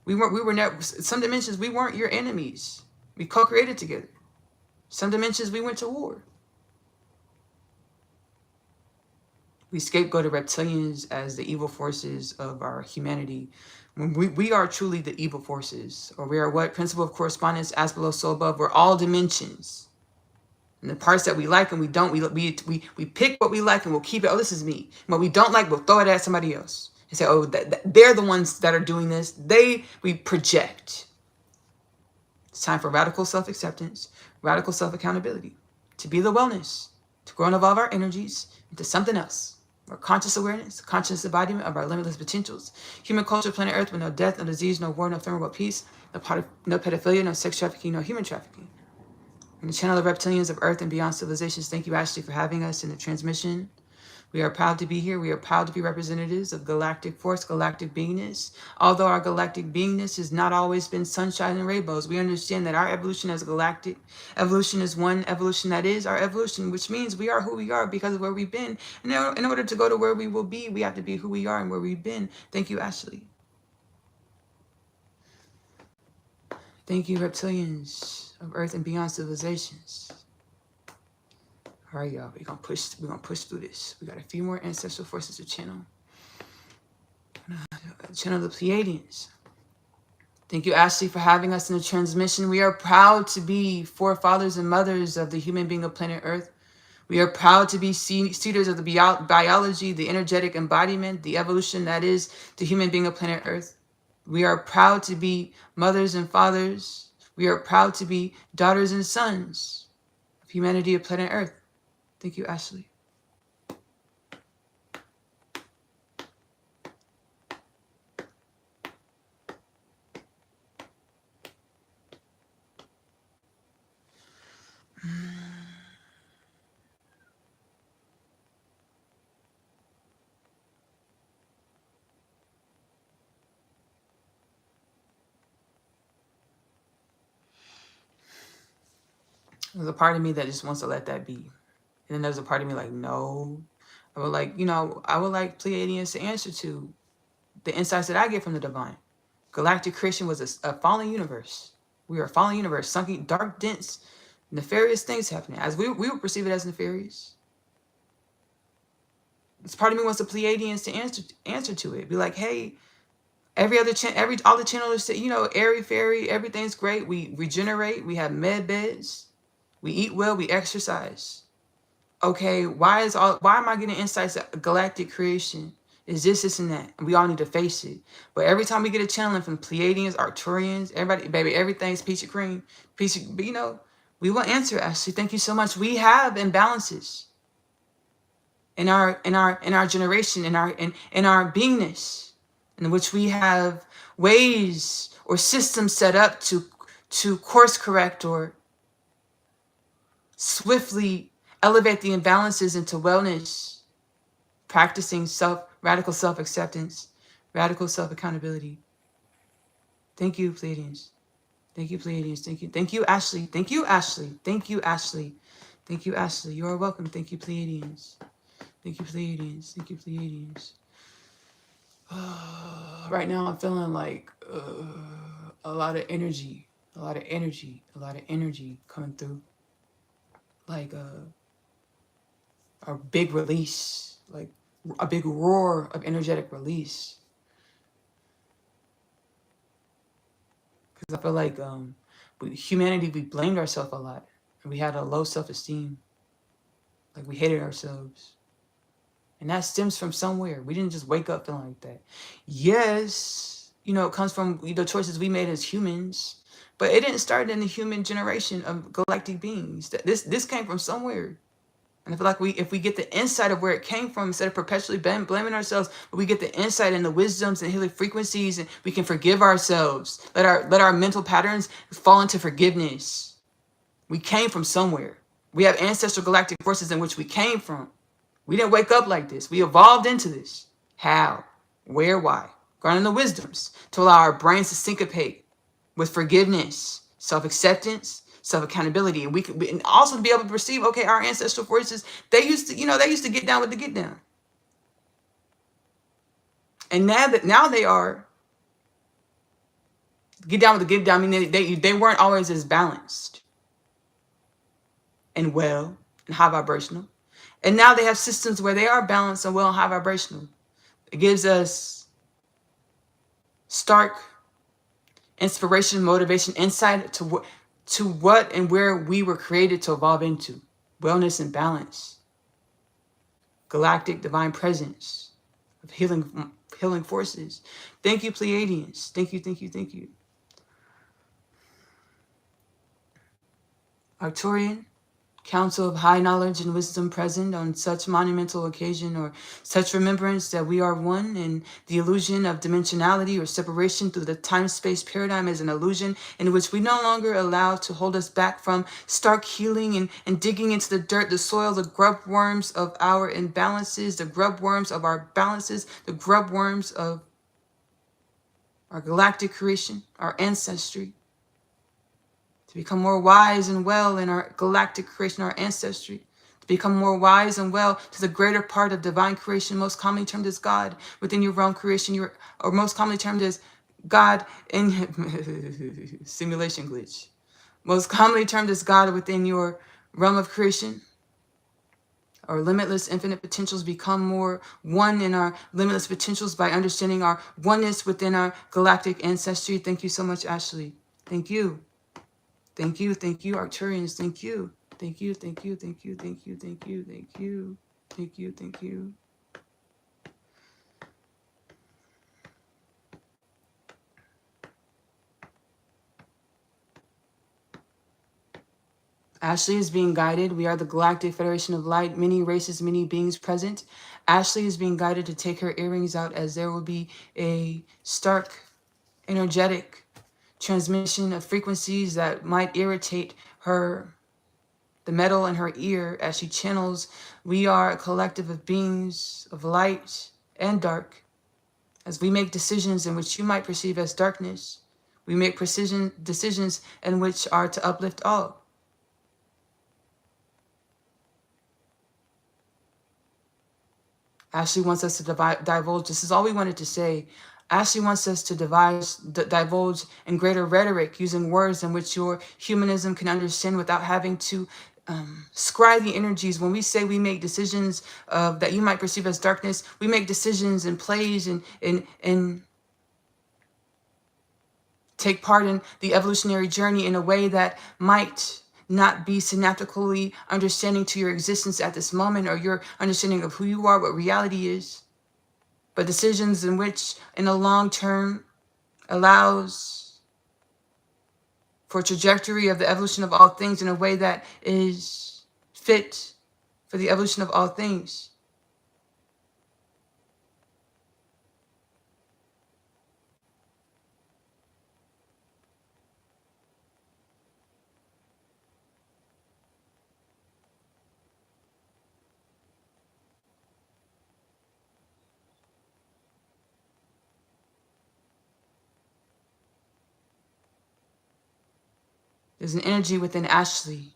We were never, some dimensions, we weren't your enemies. We co-created together. Some dimensions, we went to war. We scapegoated reptilians as the evil forces of our humanity. When we are truly the evil forces, or we are what? Principle of correspondence, as below, so above. We're all dimensions. And the parts that we like and we don't, we pick what we like and we'll keep it. Oh, this is me. And what we don't like, we'll throw it at somebody else. And say, oh, they're the ones that are doing this. We project. It's time for radical self-acceptance, radical self-accountability, to be the wellness, to grow and evolve our energies into something else. More conscious awareness, conscious embodiment of our limitless potentials. Human culture, planet Earth, with no death, no disease, no war, no thermal, but peace, no pedophilia, no sex trafficking, no human trafficking. And the channel of reptilians of Earth and beyond civilizations. Thank you, Ashley, for having us in the transmission. We are proud to be here. We are proud to be representatives of galactic force, galactic beingness. Although our galactic beingness has not always been sunshine and rainbows, we understand that our evolution as galactic evolution is one evolution that is our evolution, which means we are who we are because of where we've been. And in order to go to where we will be, we have to be who we are and where we've been. Thank you, Ashley. Thank you, reptilians of Earth and beyond civilizations. All right, y'all. We're gonna push through this. We got a few more ancestral forces to channel. Channel the Pleiadians. Thank you, Ashley, for having us in the transmission. We are proud to be forefathers and mothers of the human being of planet Earth. We are proud to be seeders of the biology, the energetic embodiment, the evolution that is the human being of planet Earth. We are proud to be mothers and fathers. We are proud to be daughters and sons of humanity of planet Earth. Thank you, Ashley. There's a part of me that just wants to let that be. And then there's a part of me like, no. I would like Pleiadians to answer to the insights that I get from the divine. Galactic creation was a fallen universe. We are a fallen universe, sunken, dark, dense, nefarious things happening. As we would perceive it as nefarious. This part of me wants the Pleiadians to answer to it. Be like, hey, all the channelers say, airy fairy, everything's great. We regenerate. We have med beds. We eat well. We exercise. Okay, why am I getting insights of galactic creation? Is this, and that? And we all need to face it. But every time we get a channeling from Pleiadians, Arcturians, everybody, baby, everything's peachy cream. We will answer, Ashley. Thank you so much. We have imbalances in our generation, in our beingness, in which we have ways or systems set up to course correct or swiftly elevate the imbalances into wellness, practicing radical self-acceptance, radical self-accountability. Thank you, Pleiadians. Thank you, Pleiadians. Thank you. Thank you, Ashley. Thank you, Ashley. Thank you, Ashley. Thank you, Ashley. You are welcome. Thank you, Pleiadians. Thank you, Pleiadians. Thank you, Pleiadians. Right now, I'm feeling like a lot of energy. A lot of energy. A lot of energy coming through. Like a big release. Like a big roar of energetic release. Because I feel like humanity, we blamed ourselves a lot. And we had a low self-esteem. Like we hated ourselves. And that stems from somewhere. We didn't just wake up feeling like that. Yes, you know, it comes from the choices we made as humans. But it didn't start in the human generation of galactic beings. This came from somewhere. And I feel like if we get the insight of where it came from, instead of perpetually blaming ourselves, but we get the insight and the wisdoms and healing frequencies, and we can forgive ourselves. Let our mental patterns fall into forgiveness. We came from somewhere. We have ancestral galactic forces in which we came from. We didn't wake up like this. We evolved into this. How? Where? Why? Granting the wisdoms to allow our brains to syncopate with forgiveness, self-acceptance, self-accountability, and and also to be able to perceive, okay, our ancestral forces, they used to get down with the get down, and now they are get down with the get down. I mean, they weren't always as balanced and well and high vibrational, and now they have systems where they are balanced and well and high vibrational. It gives us stark inspiration, motivation, insight to what and where we were created to evolve into. Wellness and balance. Galactic divine presence of healing forces. Thank you, Pleiadians. Thank you, thank you, thank you. Arcturian. Council of high knowledge and wisdom present on such monumental occasion or such remembrance that we are one, and the illusion of dimensionality or separation through the time-space paradigm is an illusion in which we no longer allow to hold us back from stark healing and digging into the dirt, the soil, the grub worms of our imbalances, the grub worms of our balances, the grub worms of our galactic creation, our ancestry. To become more wise and well in our galactic creation, our ancestry. To become more wise and well to the greater part of divine creation, most commonly termed as God within your realm creation, or most commonly termed as God in simulation glitch. Most commonly termed as God within your realm of creation. Our limitless infinite potentials become more one in our limitless potentials by understanding our oneness within our galactic ancestry. Thank you so much, Ashley. Thank you. Thank you, Arcturians, thank you. Thank you, thank you, thank you, thank you, thank you, thank you, thank you, thank you. Ashley is being guided. We are the Galactic Federation of Light, many races, many beings present. Ashley is being guided to take her earrings out as there will be a stark, energetic transmission of frequencies that might irritate her, the metal in her ear as she channels. We are a collective of beings of light and dark. As we make decisions in which you might perceive as darkness, we make decisions in which are to uplift all. Ashley wants us to divulge. This is all we wanted to say. Ashley wants us to divulge in greater rhetoric, using words in which your humanism can understand without having to scry the energies. When we say we make decisions that you might perceive as darkness, we make decisions and plays and take part in the evolutionary journey in a way that might not be synaptically understanding to your existence at this moment or your understanding of who you are, what reality is, but decisions in which in the long term allows for trajectory of the evolution of all things in a way that is fit for the evolution of all things. There's an energy within Ashley,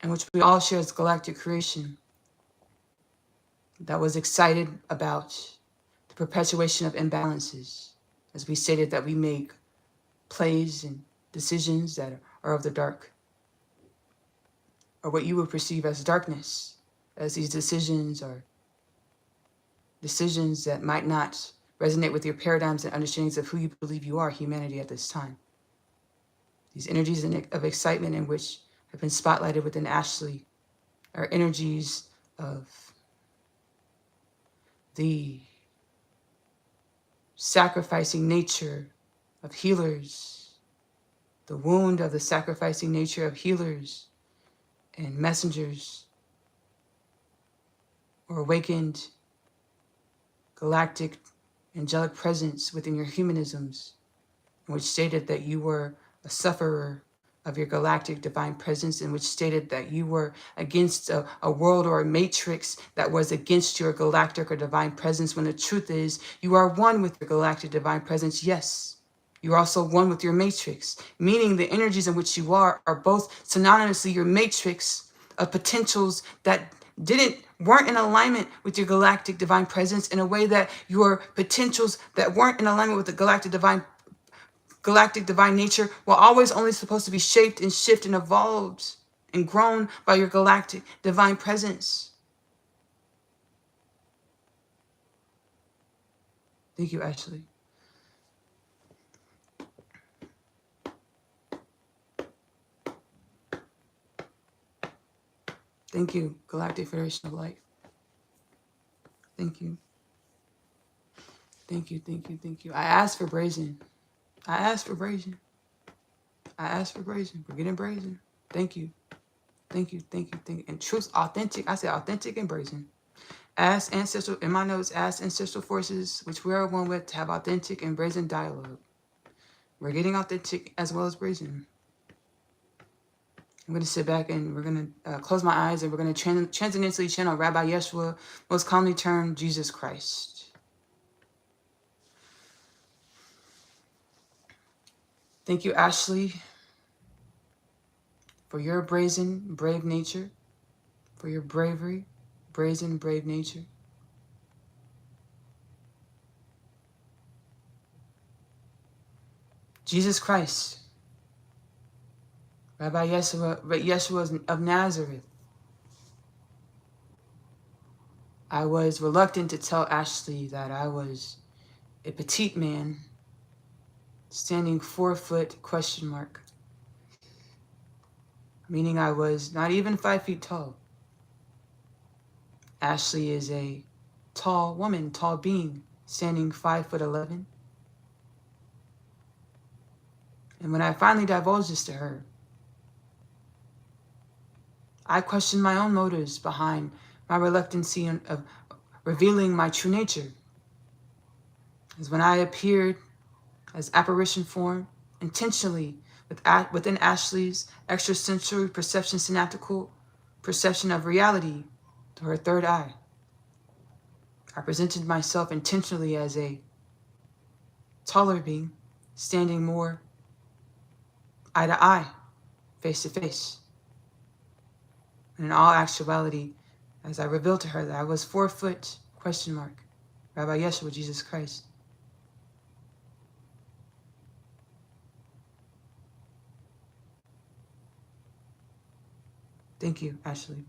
in which we all share as galactic creation, that was excited about the perpetuation of imbalances. As we stated, that we make plays and decisions that are of the dark, or what you would perceive as darkness, as these decisions are decisions that might not resonate with your paradigms and understandings of who you believe you are, humanity, at this time. These energies of excitement in which have been spotlighted within Ashley are energies of the sacrificing nature of healers, the wound of the sacrificing nature of healers and messengers, or awakened galactic angelic presence within your humanisms, in which stated that you were a sufferer of your galactic divine presence, in which stated that you were against a world or a matrix that was against your galactic or divine presence, when the truth is you are one with your galactic divine presence. Yes, you are also one with your matrix, meaning the energies in which you are both synonymously your matrix of potentials that weren't in alignment with your galactic divine presence, in a way that your potentials that weren't in alignment with the galactic divine nature were always only supposed to be shaped and shifted and evolved and grown by your galactic divine presence. Thank you, Ashley. Thank you, Galactic Federation of Light. Thank you. Thank you, thank you, thank you. I asked for brazen. I asked for brazen. I asked for brazen. We're getting brazen. Thank you. Thank you, thank you, thank you. And truth, authentic. I said authentic and brazen. Ask ancestral, in my notes, ask ancestral forces, which we are one with, to have authentic and brazen dialogue. We're getting authentic as well as brazen. I'm going to sit back and we're going to close my eyes, and we're going to transcendentally channel Rabbi Yeshua, most commonly termed Jesus Christ. Thank you, Ashley, for your brazen, brave nature, for your bravery, brazen, brave nature. Jesus Christ, Rabbi Yeshua of Nazareth. I was reluctant to tell Ashley that I was a petite man, standing 4 foot ? Meaning I was not even 5 feet tall. Ashley is a tall woman, tall being, standing 5'11". And when I finally divulged this to her, I questioned my own motives behind my reluctancy of revealing my true nature. As when I appeared as apparition form, intentionally within Ashley's extrasensory perception, synaptical perception of reality to her third eye. I presented myself intentionally as a taller being, standing more eye to eye, face to face. And in all actuality, as I revealed to her that I was 4 foot ? Rabbi Yeshua, Jesus Christ. Thank you, Ashley.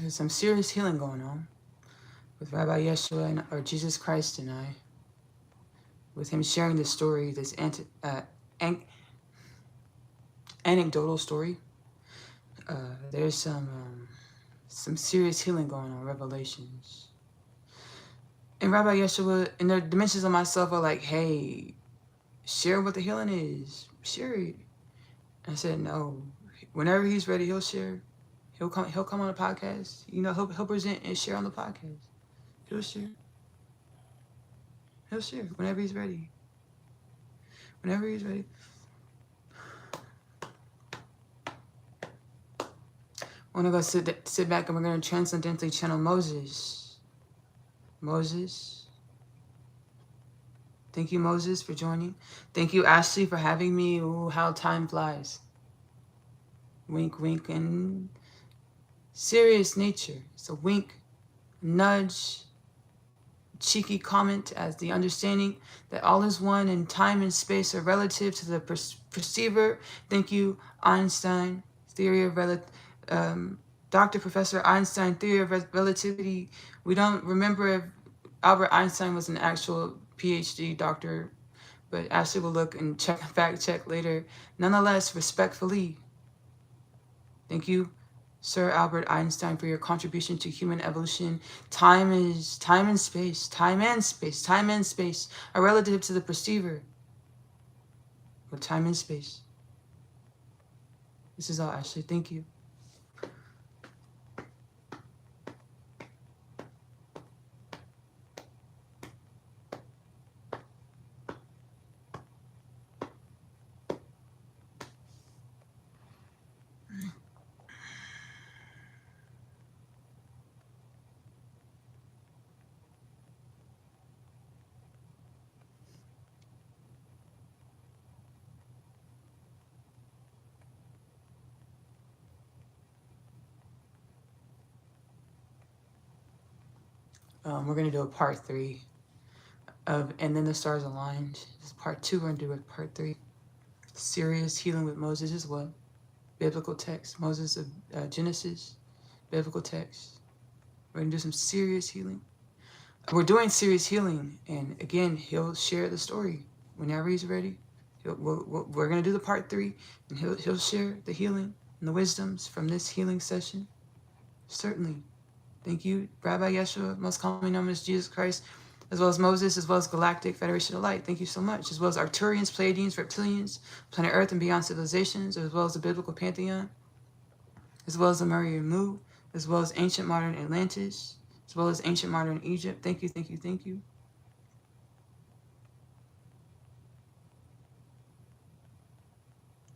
There's some serious healing going on. with Rabbi Yeshua or Jesus Christ and I, with him sharing this story, this anecdotal story. There's some serious healing going on, revelations. And Rabbi Yeshua and the dimensions of myself are like, hey, share what the healing is. Share it. I said, no. Whenever he's ready, he'll share. He'll come on the podcast. You know, he'll present and share on the podcast. He'll share. He'll share whenever he's ready. Whenever he's ready. We're going to go sit back and we're going to transcendentally channel Moses. Moses. Thank you, Moses, for joining. Thank you, Ashley, for having me. Ooh, how time flies. Wink, wink, and serious nature. It's a wink, nudge, cheeky comment as the understanding that all is one and time and space are relative to the perceiver. Thank you, Einstein, theory of Dr. Professor Einstein, theory of relativity. We don't remember if Albert Einstein was an actual PhD doctor, but Ashley will look and fact check later. Nonetheless, respectfully, thank you, Sir Albert Einstein, for your contribution to human evolution. Time and space. Time and space are relative to the perceiver. But time and space. This is all, Ashley. Thank you. We're going to do a part 3 of And Then the Stars Aligned. This is part 2. We're going to do a part 3. Serious healing with Moses as well. Biblical text. Moses of Genesis. Biblical text. We're going to do some serious healing. We're doing serious healing. And again, he'll share the story whenever he's ready. We're going to do the part 3. And he'll share the healing and the wisdoms from this healing session. Certainly. Thank you, Rabbi Yeshua, most commonly known as Jesus Christ, as well as Moses, as well as Galactic Federation of Light. Thank you so much. As well as Arcturians, Pleiadians, Reptilians, planet Earth and beyond civilizations, as well as the biblical pantheon, as well as the Murray Mu, as well as ancient modern Atlantis, as well as ancient modern Egypt. Thank you, thank you, thank you.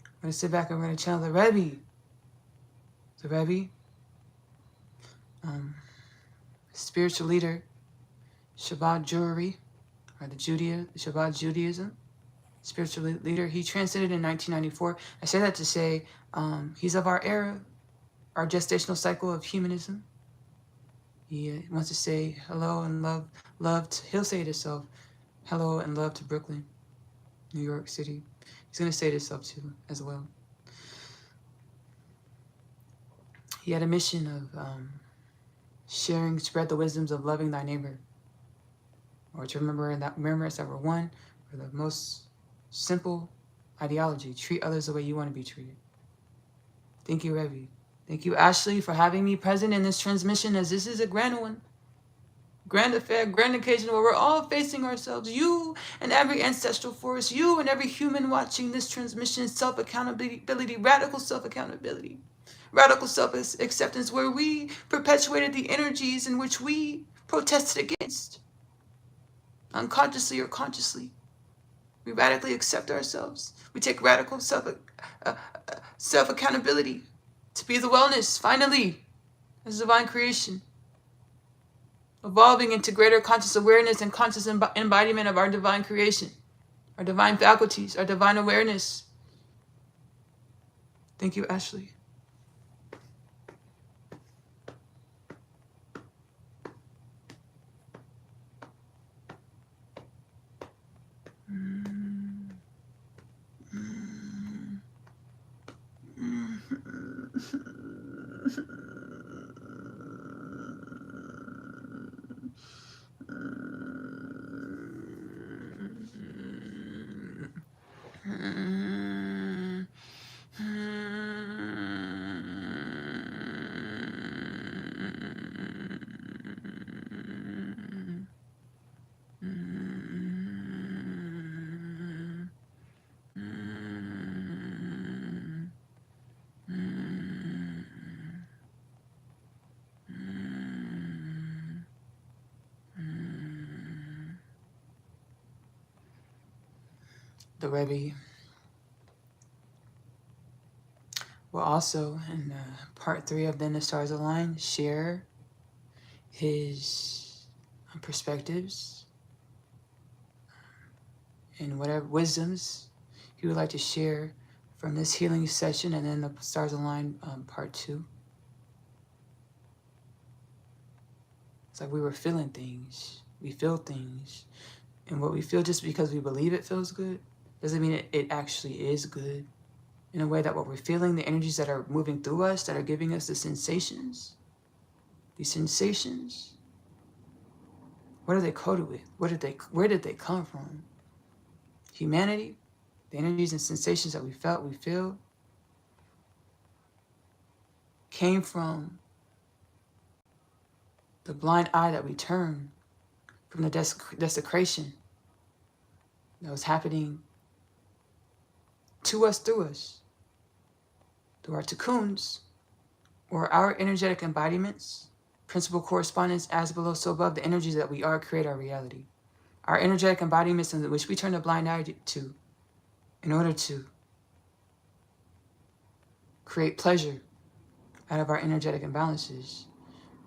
I'm going to sit back and we're going to channel the Rebbe. The Rebbe. Spiritual leader, Shabbat Jewelry, or the Shabbat Judaism, spiritual leader. He transcended in 1994. I say that to say he's of our era, our gestational cycle of humanism. He wants to say hello and love he'll say it himself, hello and love to Brooklyn, New York City. He's going to say it himself too, as well. He had a mission of spread the wisdoms of loving thy neighbor, or to remember that we're one, or the most simple ideology: treat others the way you want to be treated. Thank you, Rebbe. Thank you, Ashley, for having me present in this transmission, as this is a grand one, grand affair, grand occasion where we're all facing ourselves, you and every ancestral force, you and every human watching this transmission, self-accountability, radical self-accountability. Radical self-acceptance, where we perpetuated the energies in which we protested against. Unconsciously or consciously. We radically accept ourselves. We take radical self-accountability to be the wellness, finally, as divine creation. Evolving into greater conscious awareness and conscious embodiment of our divine creation. Our divine faculties, our divine awareness. Thank you, Ashley. the Rebbe will also, in part 3 of Then the Stars Align, share his perspectives and whatever wisdoms he would like to share from this healing session, and then the Stars Align part 2. It's like we were feeling things. We feel things. And what we feel, just because we believe it feels good, doesn't mean it actually is good. In a way that what we're feeling, the energies that are moving through us, that are giving us the sensations, these sensations, what are they coded with? Where did they come from? Humanity, the energies and sensations that we feel, came from the blind eye that we turn, from the desecration that was happening to us, through our cocoons, or our energetic embodiments, principal correspondence, as below, so above, the energies that we are create our reality. Our energetic embodiments in which we turn a blind eye to in order to create pleasure out of our energetic imbalances.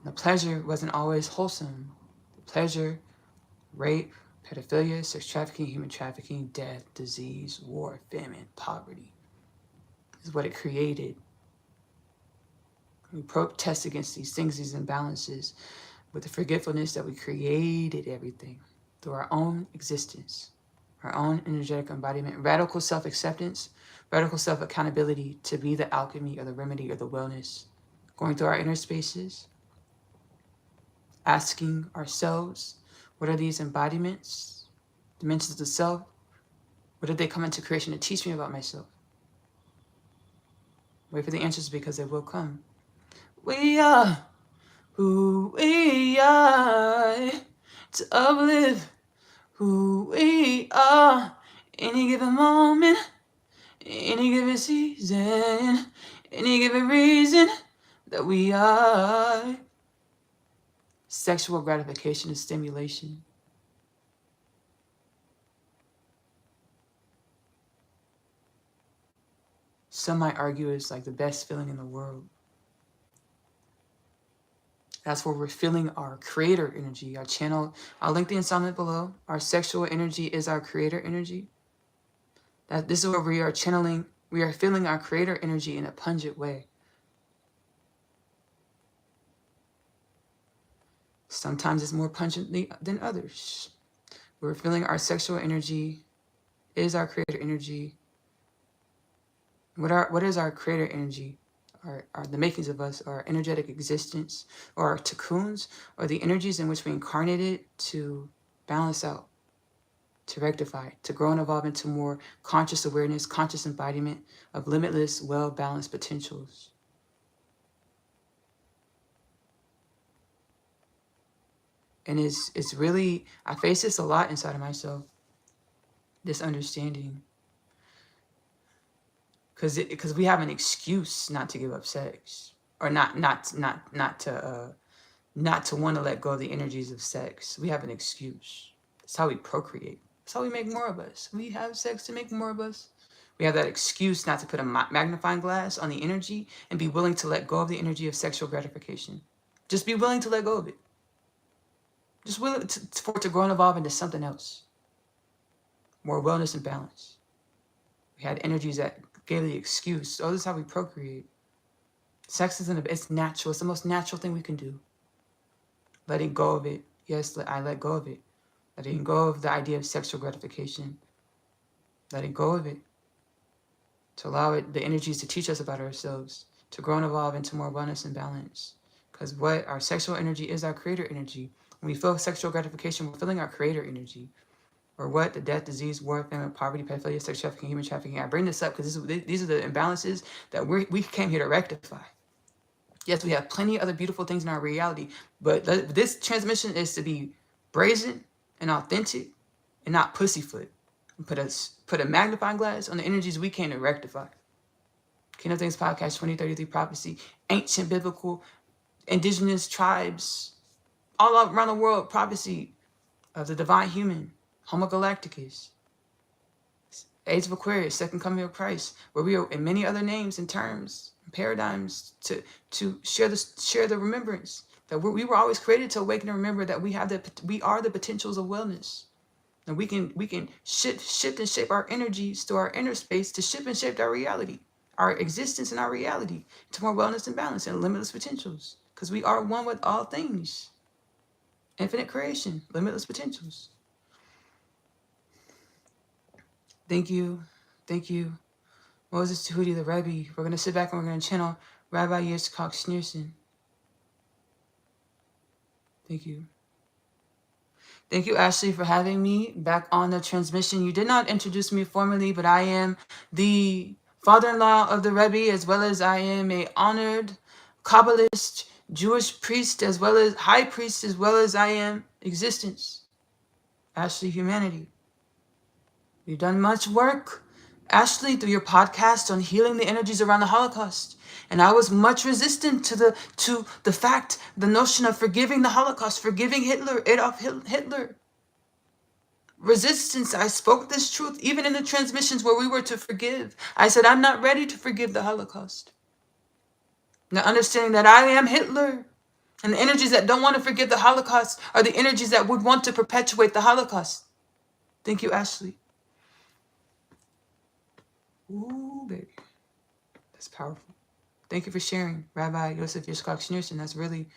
The pleasure wasn't always wholesome. The pleasure, rape, pedophilia, sex trafficking, human trafficking, death, disease, war, famine, poverty, is what it created. We protest against these things, these imbalances, with the forgetfulness that we created everything through our own existence, our own energetic embodiment, radical self-acceptance, radical self-accountability to be the alchemy or the remedy or the wellness, going through our inner spaces, asking ourselves, what are these embodiments, dimensions of the self? What did they come into creation to teach me about myself? Wait for the answers, because they will come. We are who we are, to uplift who we are. Any given moment, any given season, any given reason that we are. Sexual gratification and stimulation. Some might argue it's like the best feeling in the world. That's where we're feeling our creator energy, our channel. I'll link the installment below. Our sexual energy is our creator energy. This is where we are channeling, we are feeling our creator energy in a pungent way. Sometimes it's more pungent than others. We're feeling our sexual energy is our creator energy. What is our creator energy? Are the makings of us, our energetic existence, or our cocoons, or the energies in which we incarnated to balance out, to rectify, to grow and evolve into more conscious awareness, conscious embodiment of limitless, well-balanced potentials. And it's really, I face this a lot inside of myself, this understanding. Because we have an excuse not to give up sex, or not to want to let go of the energies of sex. We have an excuse. It's how we procreate. It's how we make more of us. We have sex to make more of us. We have that excuse not to put a magnifying glass on the energy and be willing to let go of the energy of sexual gratification. Just be willing to let go of it. Just willing for it to grow and evolve into something else. More wellness and balance. We had energies that gave the excuse. Oh, this is how we procreate. Sex isn't, it's natural. It's the most natural thing we can do. Letting go of it. Yes, I let go of it. Letting go of the idea of sexual gratification. Letting go of it. To allow it, the energies to teach us about ourselves. To grow and evolve into more wellness and balance. Because what our sexual energy is our creator energy. When we feel sexual gratification, we're feeling our creator energy. Or what? The death, disease, war, famine, poverty, pedophilia, sex trafficking, human trafficking. I bring this up because these are the imbalances that we came here to rectify. Yes, we have plenty of other beautiful things in our reality, but this transmission is to be brazen and authentic and not pussyfoot. And put a magnifying glass on the energies we came to rectify. Kingdom Things Podcast 2033 Prophecy, ancient biblical, indigenous tribes, all around the world, prophecy of the divine human. Homo Galacticus. Age of Aquarius, second coming of Christ, where we are in many other names and terms, and paradigms to share the remembrance that we were always created to awaken and remember that we are the potentials of wellness, and we can shift and shape our energies to our inner space to shift and shape our reality, our existence and our reality to more wellness and balance and limitless potentials, because we are one with all things, infinite creation, limitless potentials. Thank you. Moses Tahuti, the Rebbe. We're going to sit back and we're going to channel Rabbi Yitzchak Schneerson. Thank you. Thank you, Ashley, for having me back on the transmission. You did not introduce me formally, but I am the father-in-law of the Rebbe, as well as I am a honored Kabbalist, Jewish priest, as well as high priest, as well as I am existence. Ashley Humanity. You've done much work, Ashley, through your podcast on healing the energies around the Holocaust. And I was much resistant to the notion of forgiving the Holocaust, forgiving Hitler, Adolf Hitler. Resistance. I spoke this truth even in the transmissions where we were to forgive. I said, I'm not ready to forgive the Holocaust. Now understanding that I am Hitler, and the energies that don't want to forgive the Holocaust are the energies that would want to perpetuate the Holocaust. Thank you, Ashley. Ooh, baby. That's powerful. Thank you for sharing, Rabbi Yosef Yitzchak Schneerson. That's really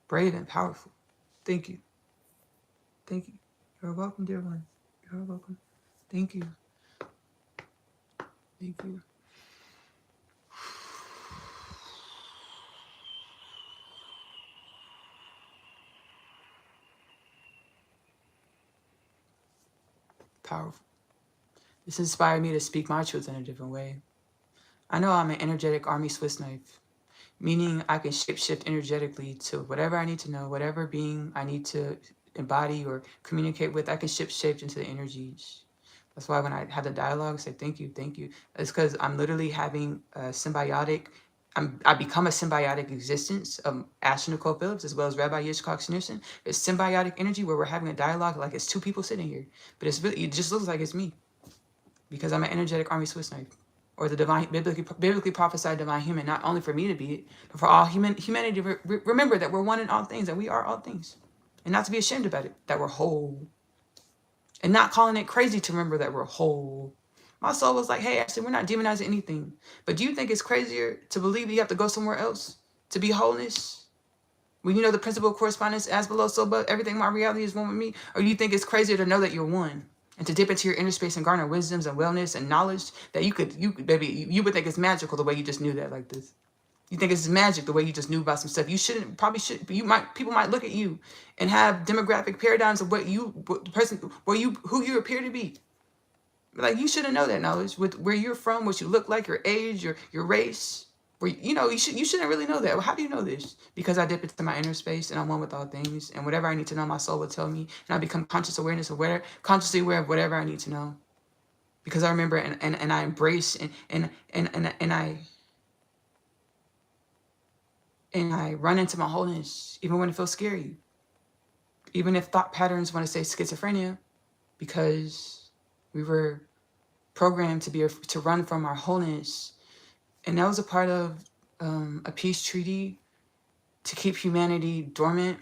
brave and powerful. Thank you. Thank you. You're welcome, dear one. You're welcome. Thank you. Thank you. Powerful. This inspired me to speak my truth in a different way. I know I'm an energetic army Swiss knife, meaning I can shapeshift energetically to whatever I need to know, whatever being I need to embody or communicate with, I can shape into the energies. That's why when I have the dialogue, I say, thank you. It's because I'm literally having a symbiotic, I become a symbiotic existence of Nicole Phillips as well as Rabbi Yitzchak Schneerson. It's symbiotic energy where we're having a dialogue like it's two people sitting here. But it just looks like it's me because I'm an energetic army Swiss knife, or the divine, biblically prophesied divine human, not only for me to be it, but for all humanity to remember that we're one in all things, that we are all things. And not to be ashamed about it, that we're whole. And not calling it crazy to remember that we're whole. My soul was like, hey, actually, we're not demonizing anything. But do you think it's crazier to believe that you have to go somewhere else to be wholeness? When you know the principle of correspondence, as below, so above, everything, my reality is one with me? Or do you think it's crazier to know that you're one? And to dip into your inner space and garner wisdoms and wellness and knowledge that you would think it's magical the way you just knew that like this. You think it's magic the way you just knew about some stuff. You probably should, but people might look at you and have demographic paradigms of who you appear to be. Like, you shouldn't know that knowledge with where you're from, what you look like, your age, your race. Where you shouldn't really know that. Well, how do you know this? Because I dip into my inner space and I'm one with all things, and whatever I need to know, my soul will tell me, and I become consciously aware of whatever I need to know. Because I remember and I embrace and I run into my wholeness, even when it feels scary. Even if thought patterns want to say schizophrenia, because we were programmed to run from our wholeness. And that was a part of a peace treaty to keep humanity dormant,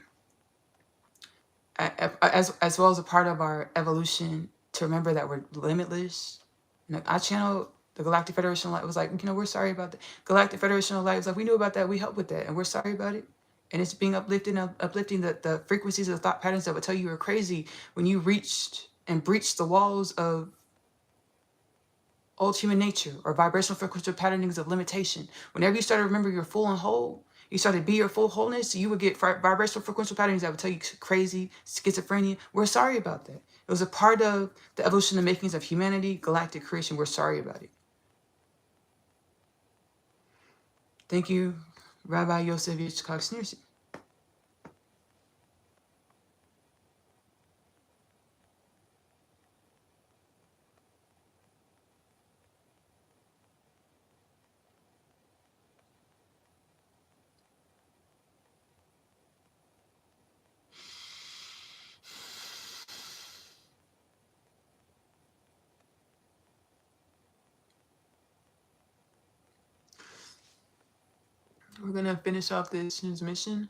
as well as a part of our evolution to remember that we're limitless. And I channeled the Galactic Federation of Light. It was like, we're sorry about that. Galactic Federation of Light was like, we knew about that. We helped with that. And we're sorry about it. And it's being uplifting the frequencies of the thought patterns that would tell you were crazy when you reached and breached the walls of old human nature or vibrational frequency patternings of limitation. Whenever you started to remember you're full and whole, you started to be your full wholeness, you would get vibrational frequency patterns that would tell you crazy, schizophrenia. We're sorry about that. It was a part of the evolution and makings of humanity, galactic creation. We're sorry about it. Thank you, Rabbi Yosef Yitzchak Schneerson. We're going to finish off this transmission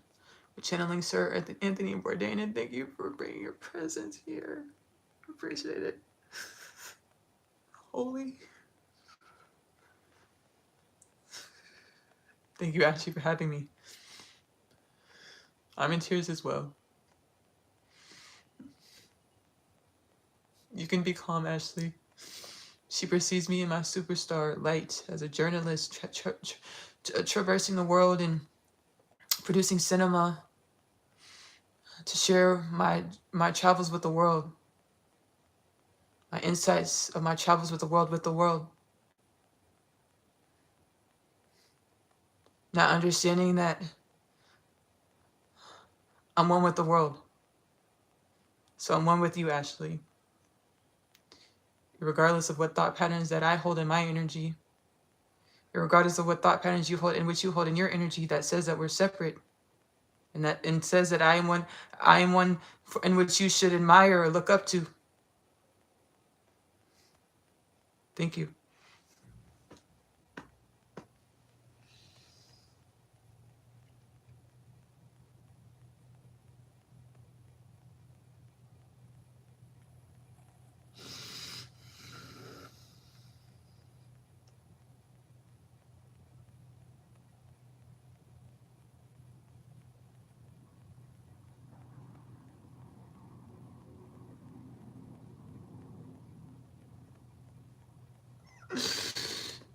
with channeling Sir Anthony Bourdain, and thank you for bringing your presence here. Appreciate it. Holy. Thank you, Ashley, for having me. I'm in tears as well. You can be calm, Ashley. She perceives me in my superstar light as a journalist traversing the world and producing cinema to share my travels with the world, my insights of my travels with the world. Not understanding that I'm one with the world. So I'm one with you, Ashley. Regardless of what thought patterns that I hold in my energy, regardless of what thought patterns you hold in which you hold in your energy that says that we're separate, and says that I am one in which you should admire or look up to. Thank you.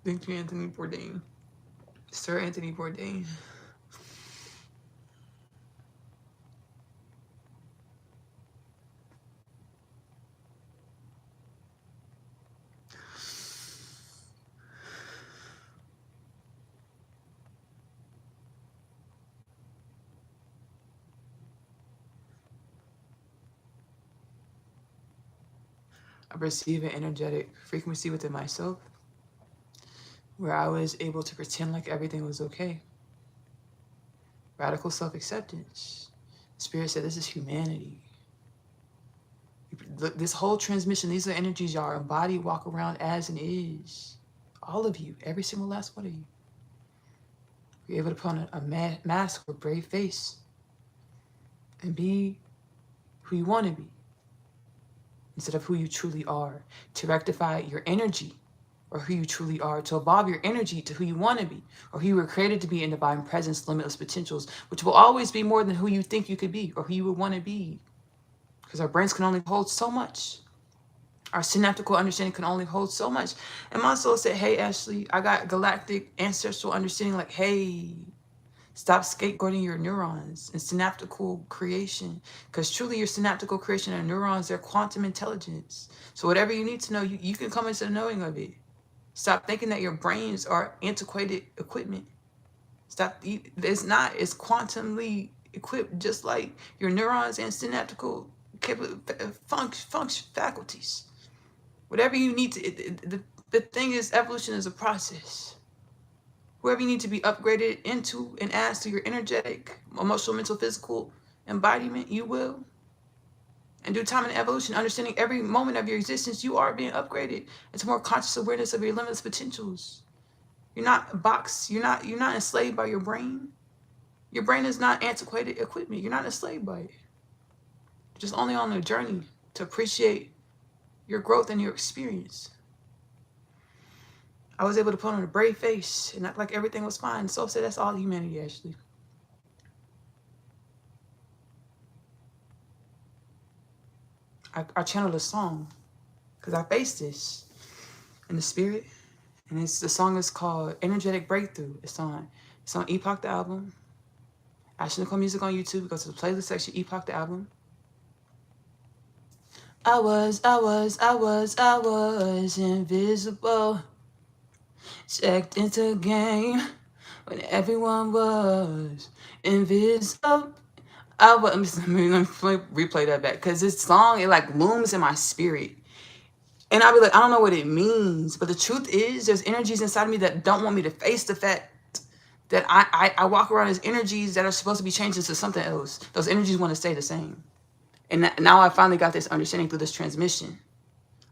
Thank you, Anthony Bourdain. Sir Anthony Bourdain. I perceive an energetic frequency within myself where I was able to pretend like everything was okay. Radical self-acceptance. Spirit said, this is humanity. This whole transmission, these are energies y'all embody, walk around as and is. All of you, every single last one of you. You're able to put on a mask or brave face and be who you want to be instead of who you truly are, to rectify your energy or who you truly are, to evolve your energy to who you want to be or who you were created to be in divine presence, limitless potentials, which will always be more than who you think you could be or who you would want to be. Because our brains can only hold so much. Our synaptical understanding can only hold so much. And my soul said, hey, Ashley, I got galactic ancestral understanding, like, hey, stop scapegoating your neurons and synaptical creation. Because truly your synaptical creation and neurons, they're quantum intelligence. So whatever you need to know, you can come into the knowing of it. Stop thinking that your brains are antiquated equipment. Stop, it's not, it's quantumly equipped just like your neurons and synaptical function faculties. Whatever you need to, the thing is, evolution is a process. Whoever you need to be upgraded into and as to your energetic, emotional, mental, physical embodiment, you will. And due time and evolution, understanding every moment of your existence, you are being upgraded into more conscious awareness of your limitless potentials. You're not boxed. You're not enslaved by your brain. Your brain is not antiquated equipment. You're not enslaved by it. You're just only on a journey to appreciate your growth and your experience. I was able to put on a brave face and act like everything was fine. So said that's all humanity, actually. I channeled a song because I faced this in the spirit. And the song is called Energetic Breakthrough. It's on Epoch the album. Ashley Nicole Music on YouTube. Go to the playlist section, Epoch the album. I was invisible. Checked into game when everyone was invisible. Let me replay that back, because this song, it like looms in my spirit. And I'll be like, I don't know what it means. But the truth is, there's energies inside of me that don't want me to face the fact that I walk around as energies that are supposed to be changed into something else. Those energies want to stay the same. And now I finally got this understanding through this transmission.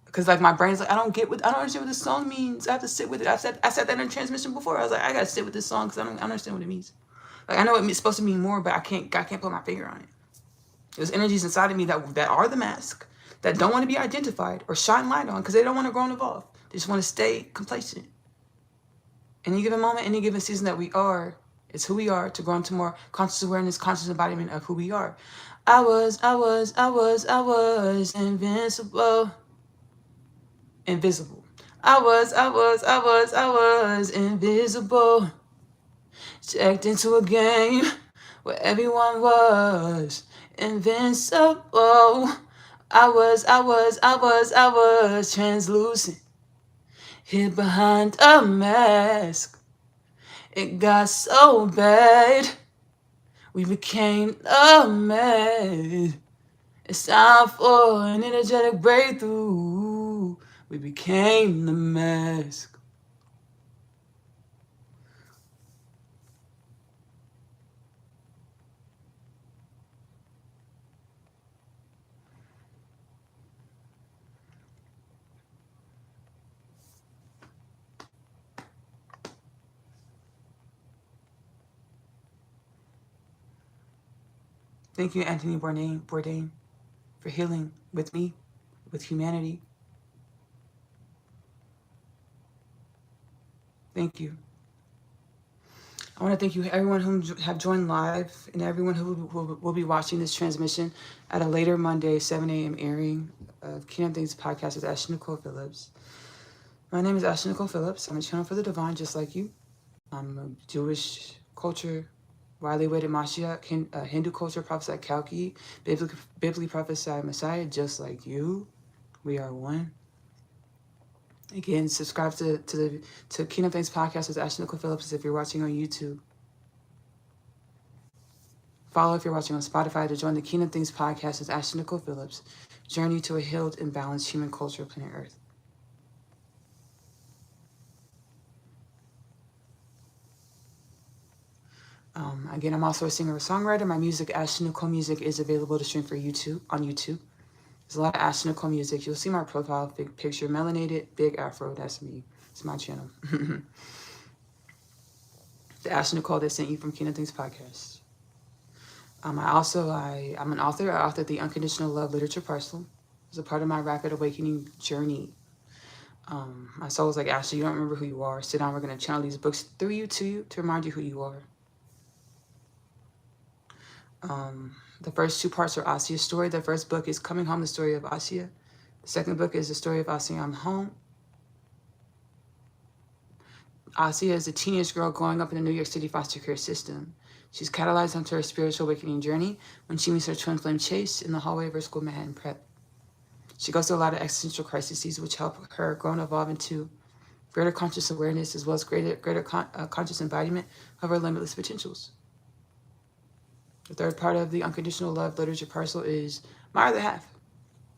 Because like my brain's like, I don't understand what this song means. I have to sit with it. I said that in transmission before. I was like, I got to sit with this song because I don't understand what it means. Like, I know it's supposed to mean more, but I can't put my finger on it. There's energies inside of me that are the mask, that don't want to be identified or shine light on because they don't want to grow and evolve. They just want to stay complacent. Any given moment, any given season that we are, it's who we are, to grow into more conscious awareness, conscious embodiment of who we are. I was invincible. Invisible. I was invisible. Checked into a game where everyone was invincible. I was translucent. Hid behind a mask. It got so bad. We became a mess. It's time for an energetic breakthrough. We became the mask. Thank you, Anthony Bourdain, for healing with me, with humanity. Thank you. I want to thank you, everyone who have joined live, and everyone who will be watching this transmission at a later Monday, 7 a.m. airing of Kingdom Things podcast with Ashley Nicole Phillips. My name is Ashley Nicole Phillips. I'm a channel for the divine, just like you. I'm a Jewish culture, widely weighted Mashiach, Hindu culture, prophesied Kalki, biblically prophesied Messiah, just like you. We are one. Again, subscribe to Kingdom Things podcast with Ashley Nicole Phillips if you're watching on YouTube. Follow if you're watching on Spotify to join the Kingdom Things podcast with Ashley Nicole Phillips. Journey to a healed and balanced human culture, planet Earth. Again, I'm also a singer-songwriter. My music, Ashley Nicole Music, is available to stream for YouTube on YouTube. There's a lot of Ashley Nicole music. You'll see my profile picture, melanated, big afro. That's me. It's my channel. The Ashley Nicole that sent you from Kingdom Things podcast. I'm an author. I authored the Unconditional Love Literature Parcel. It's a part of my rapid awakening journey. My soul was like, Ashley, you don't remember who you are. Sit down. We're going to channel these books through you to remind you who you are. The first two parts are Asia's story. The first book is Coming Home, the story of Asia. The second book is the story of Asia, I'm Home. Asia is a teenage girl growing up in the New York City foster care system. She's catalyzed onto her spiritual awakening journey when she meets her twin flame Chase in the hallway of her school Manhattan Prep. She goes through a lot of existential crises which help her grow and evolve into greater conscious awareness as well as greater conscious embodiment of her limitless potentials. The third part of the Unconditional Love Literature Parcel is My Other Half.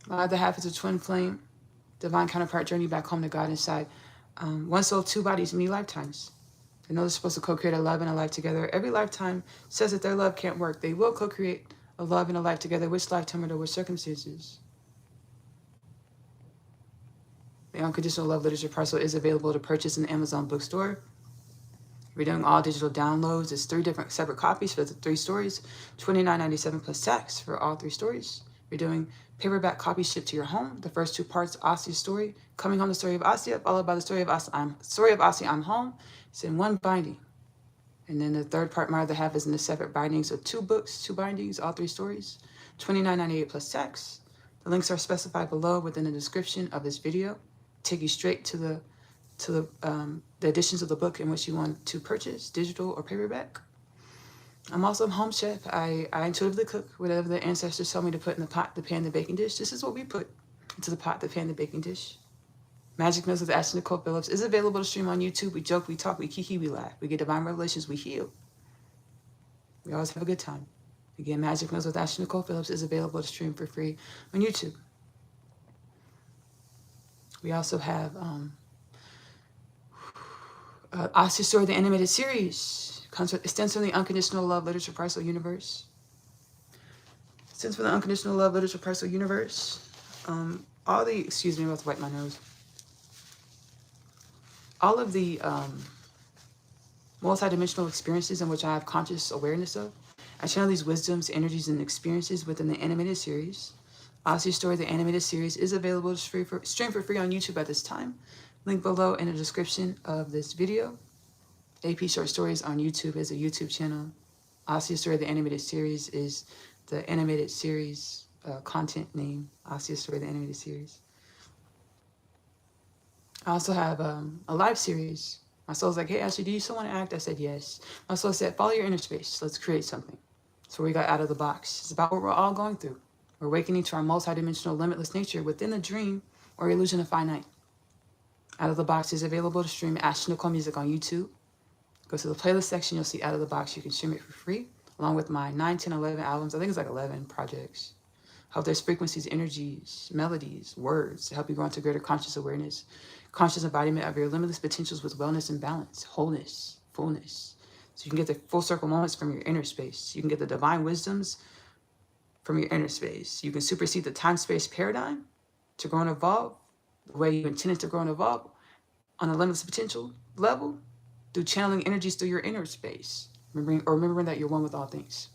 My Other Half is a twin flame, divine counterpart journey back home to God inside. One soul, two bodies, many lifetimes. They know they're supposed to co-create a love and a life together. Every lifetime says that their love can't work. They will co-create a love and a life together, which lifetime under which circumstances. The Unconditional Love Literature Parcel is available to purchase in the Amazon bookstore. We're doing all digital downloads. It's 3 different separate copies for the 3 stories, $29.97 plus tax for all 3 stories. We're doing paperback copies shipped to your home. The first 2 parts, Asia's story, Coming Home, the story of Asia, followed by the story of Asia, I'm Home. It's in 1 binding. And then the third part, My Other Half, is in the separate bindings of 2 books, 2 bindings, all 3 stories, $29.98 plus tax. The links are specified below within the description of this video. Take you straight to the editions of the book in which you want to purchase, digital or paperback. I'm also a home chef. I intuitively cook whatever the ancestors tell me to put in the pot, the pan, the baking dish. This is what we put into the pot, the pan, the baking dish. Magic Meals with Ashley Nicole Phillips is available to stream on YouTube. We joke, we talk, we kiki, we laugh. We get divine revelations, we heal. We always have a good time. Again, Magic Meals with Ashley Nicole Phillips is available to stream for free on YouTube. We also have Asia's Story, the animated series. Extends from the Unconditional Love Literature Parcel universe. Extends from the Unconditional Love Literature Parcel universe. Excuse me, I'm about to wipe my nose. All of the multidimensional experiences in which I have conscious awareness of. I channel these wisdoms, energies, and experiences within the animated series. Odyssey Story, the animated series, is available to stream for free on YouTube at this time. Link below in the description of this video. AP Short Stories on YouTube is a YouTube channel. Odyssey Story, the animated series, is the animated series content name. Odyssey Story, the animated series. I also have a live series. My soul's like, hey, Ashley, do you still want to act? I said, yes. My soul said, follow your inner space. Let's create something. So we got out of the box. It's about what we're all going through. We're awakening to our multidimensional, limitless nature within the dream or illusion of finite. Out of the Box is available to stream Ashley Nicole music on YouTube. Go to the playlist section. You'll see Out of the Box. You can stream it for free, along with my 9, 10, 11 albums. I think it's like 11 projects. Help there's frequencies, energies, melodies, words to help you grow into greater conscious awareness, conscious embodiment of your limitless potentials with wellness and balance, wholeness, fullness. So you can get the full circle moments from your inner space. You can get the divine wisdoms from your inner space. You can supersede the time-space paradigm to grow and evolve the way you intended to grow and evolve on a limitless potential level through channeling energies through your inner space. Remembering that you're one with all things.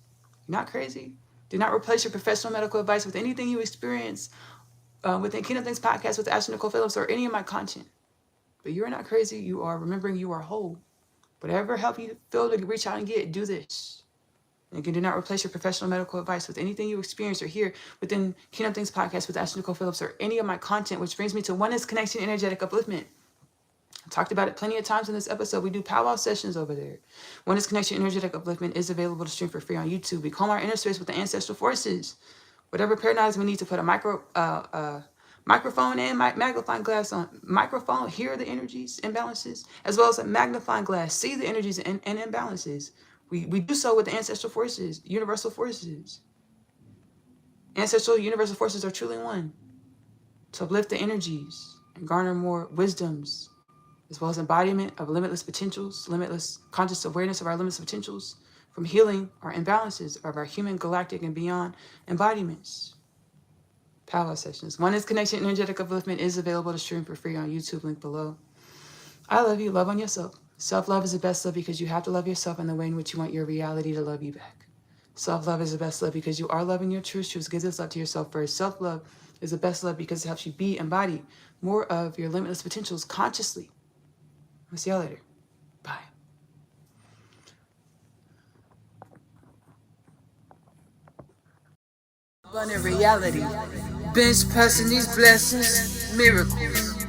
You're not crazy. Do not replace your professional medical advice with anything you experience within Kingdom Things Podcast with Ashley Nicole Phillips or any of my content. But you are not crazy. You are remembering you are whole. Whatever help you feel to reach out and get, do this. And again, do not replace your professional medical advice with anything you experience or hear within Kingdom Things Podcast with Ashley Nicole Phillips or any of my content, which brings me to oneness, connection, energetic upliftment. I talked about it plenty of times in this episode. We do powwow sessions over there. Oneness, connection, energetic upliftment is available to stream for free on YouTube. We calm our inner space with the ancestral forces. Whatever paradigms we need to put a microphone and magnifying glass on. Microphone, hear the energies, imbalances, as well as a magnifying glass, see the energies and imbalances. We do so with the ancestral forces, universal forces. Ancestral universal forces are truly one. To uplift the energies and garner more wisdoms, as well as embodiment of limitless potentials, limitless conscious awareness of our limitless potentials, from healing our imbalances of our human, galactic, and beyond embodiments. Powwow sessions. Oneness, connection, energetic upliftment is available to stream for free on YouTube, link below. I love you. Love on yourself. Self-love is the best love because you have to love yourself in the way in which you want your reality to love you back. Self-love is the best love because you are loving your truth. Give this love to yourself first. Self-love is the best love because it helps you embody more of your limitless potentials consciously. I'll see y'all later. Bye. Abundant reality. Bench pressing these blessings, miracles.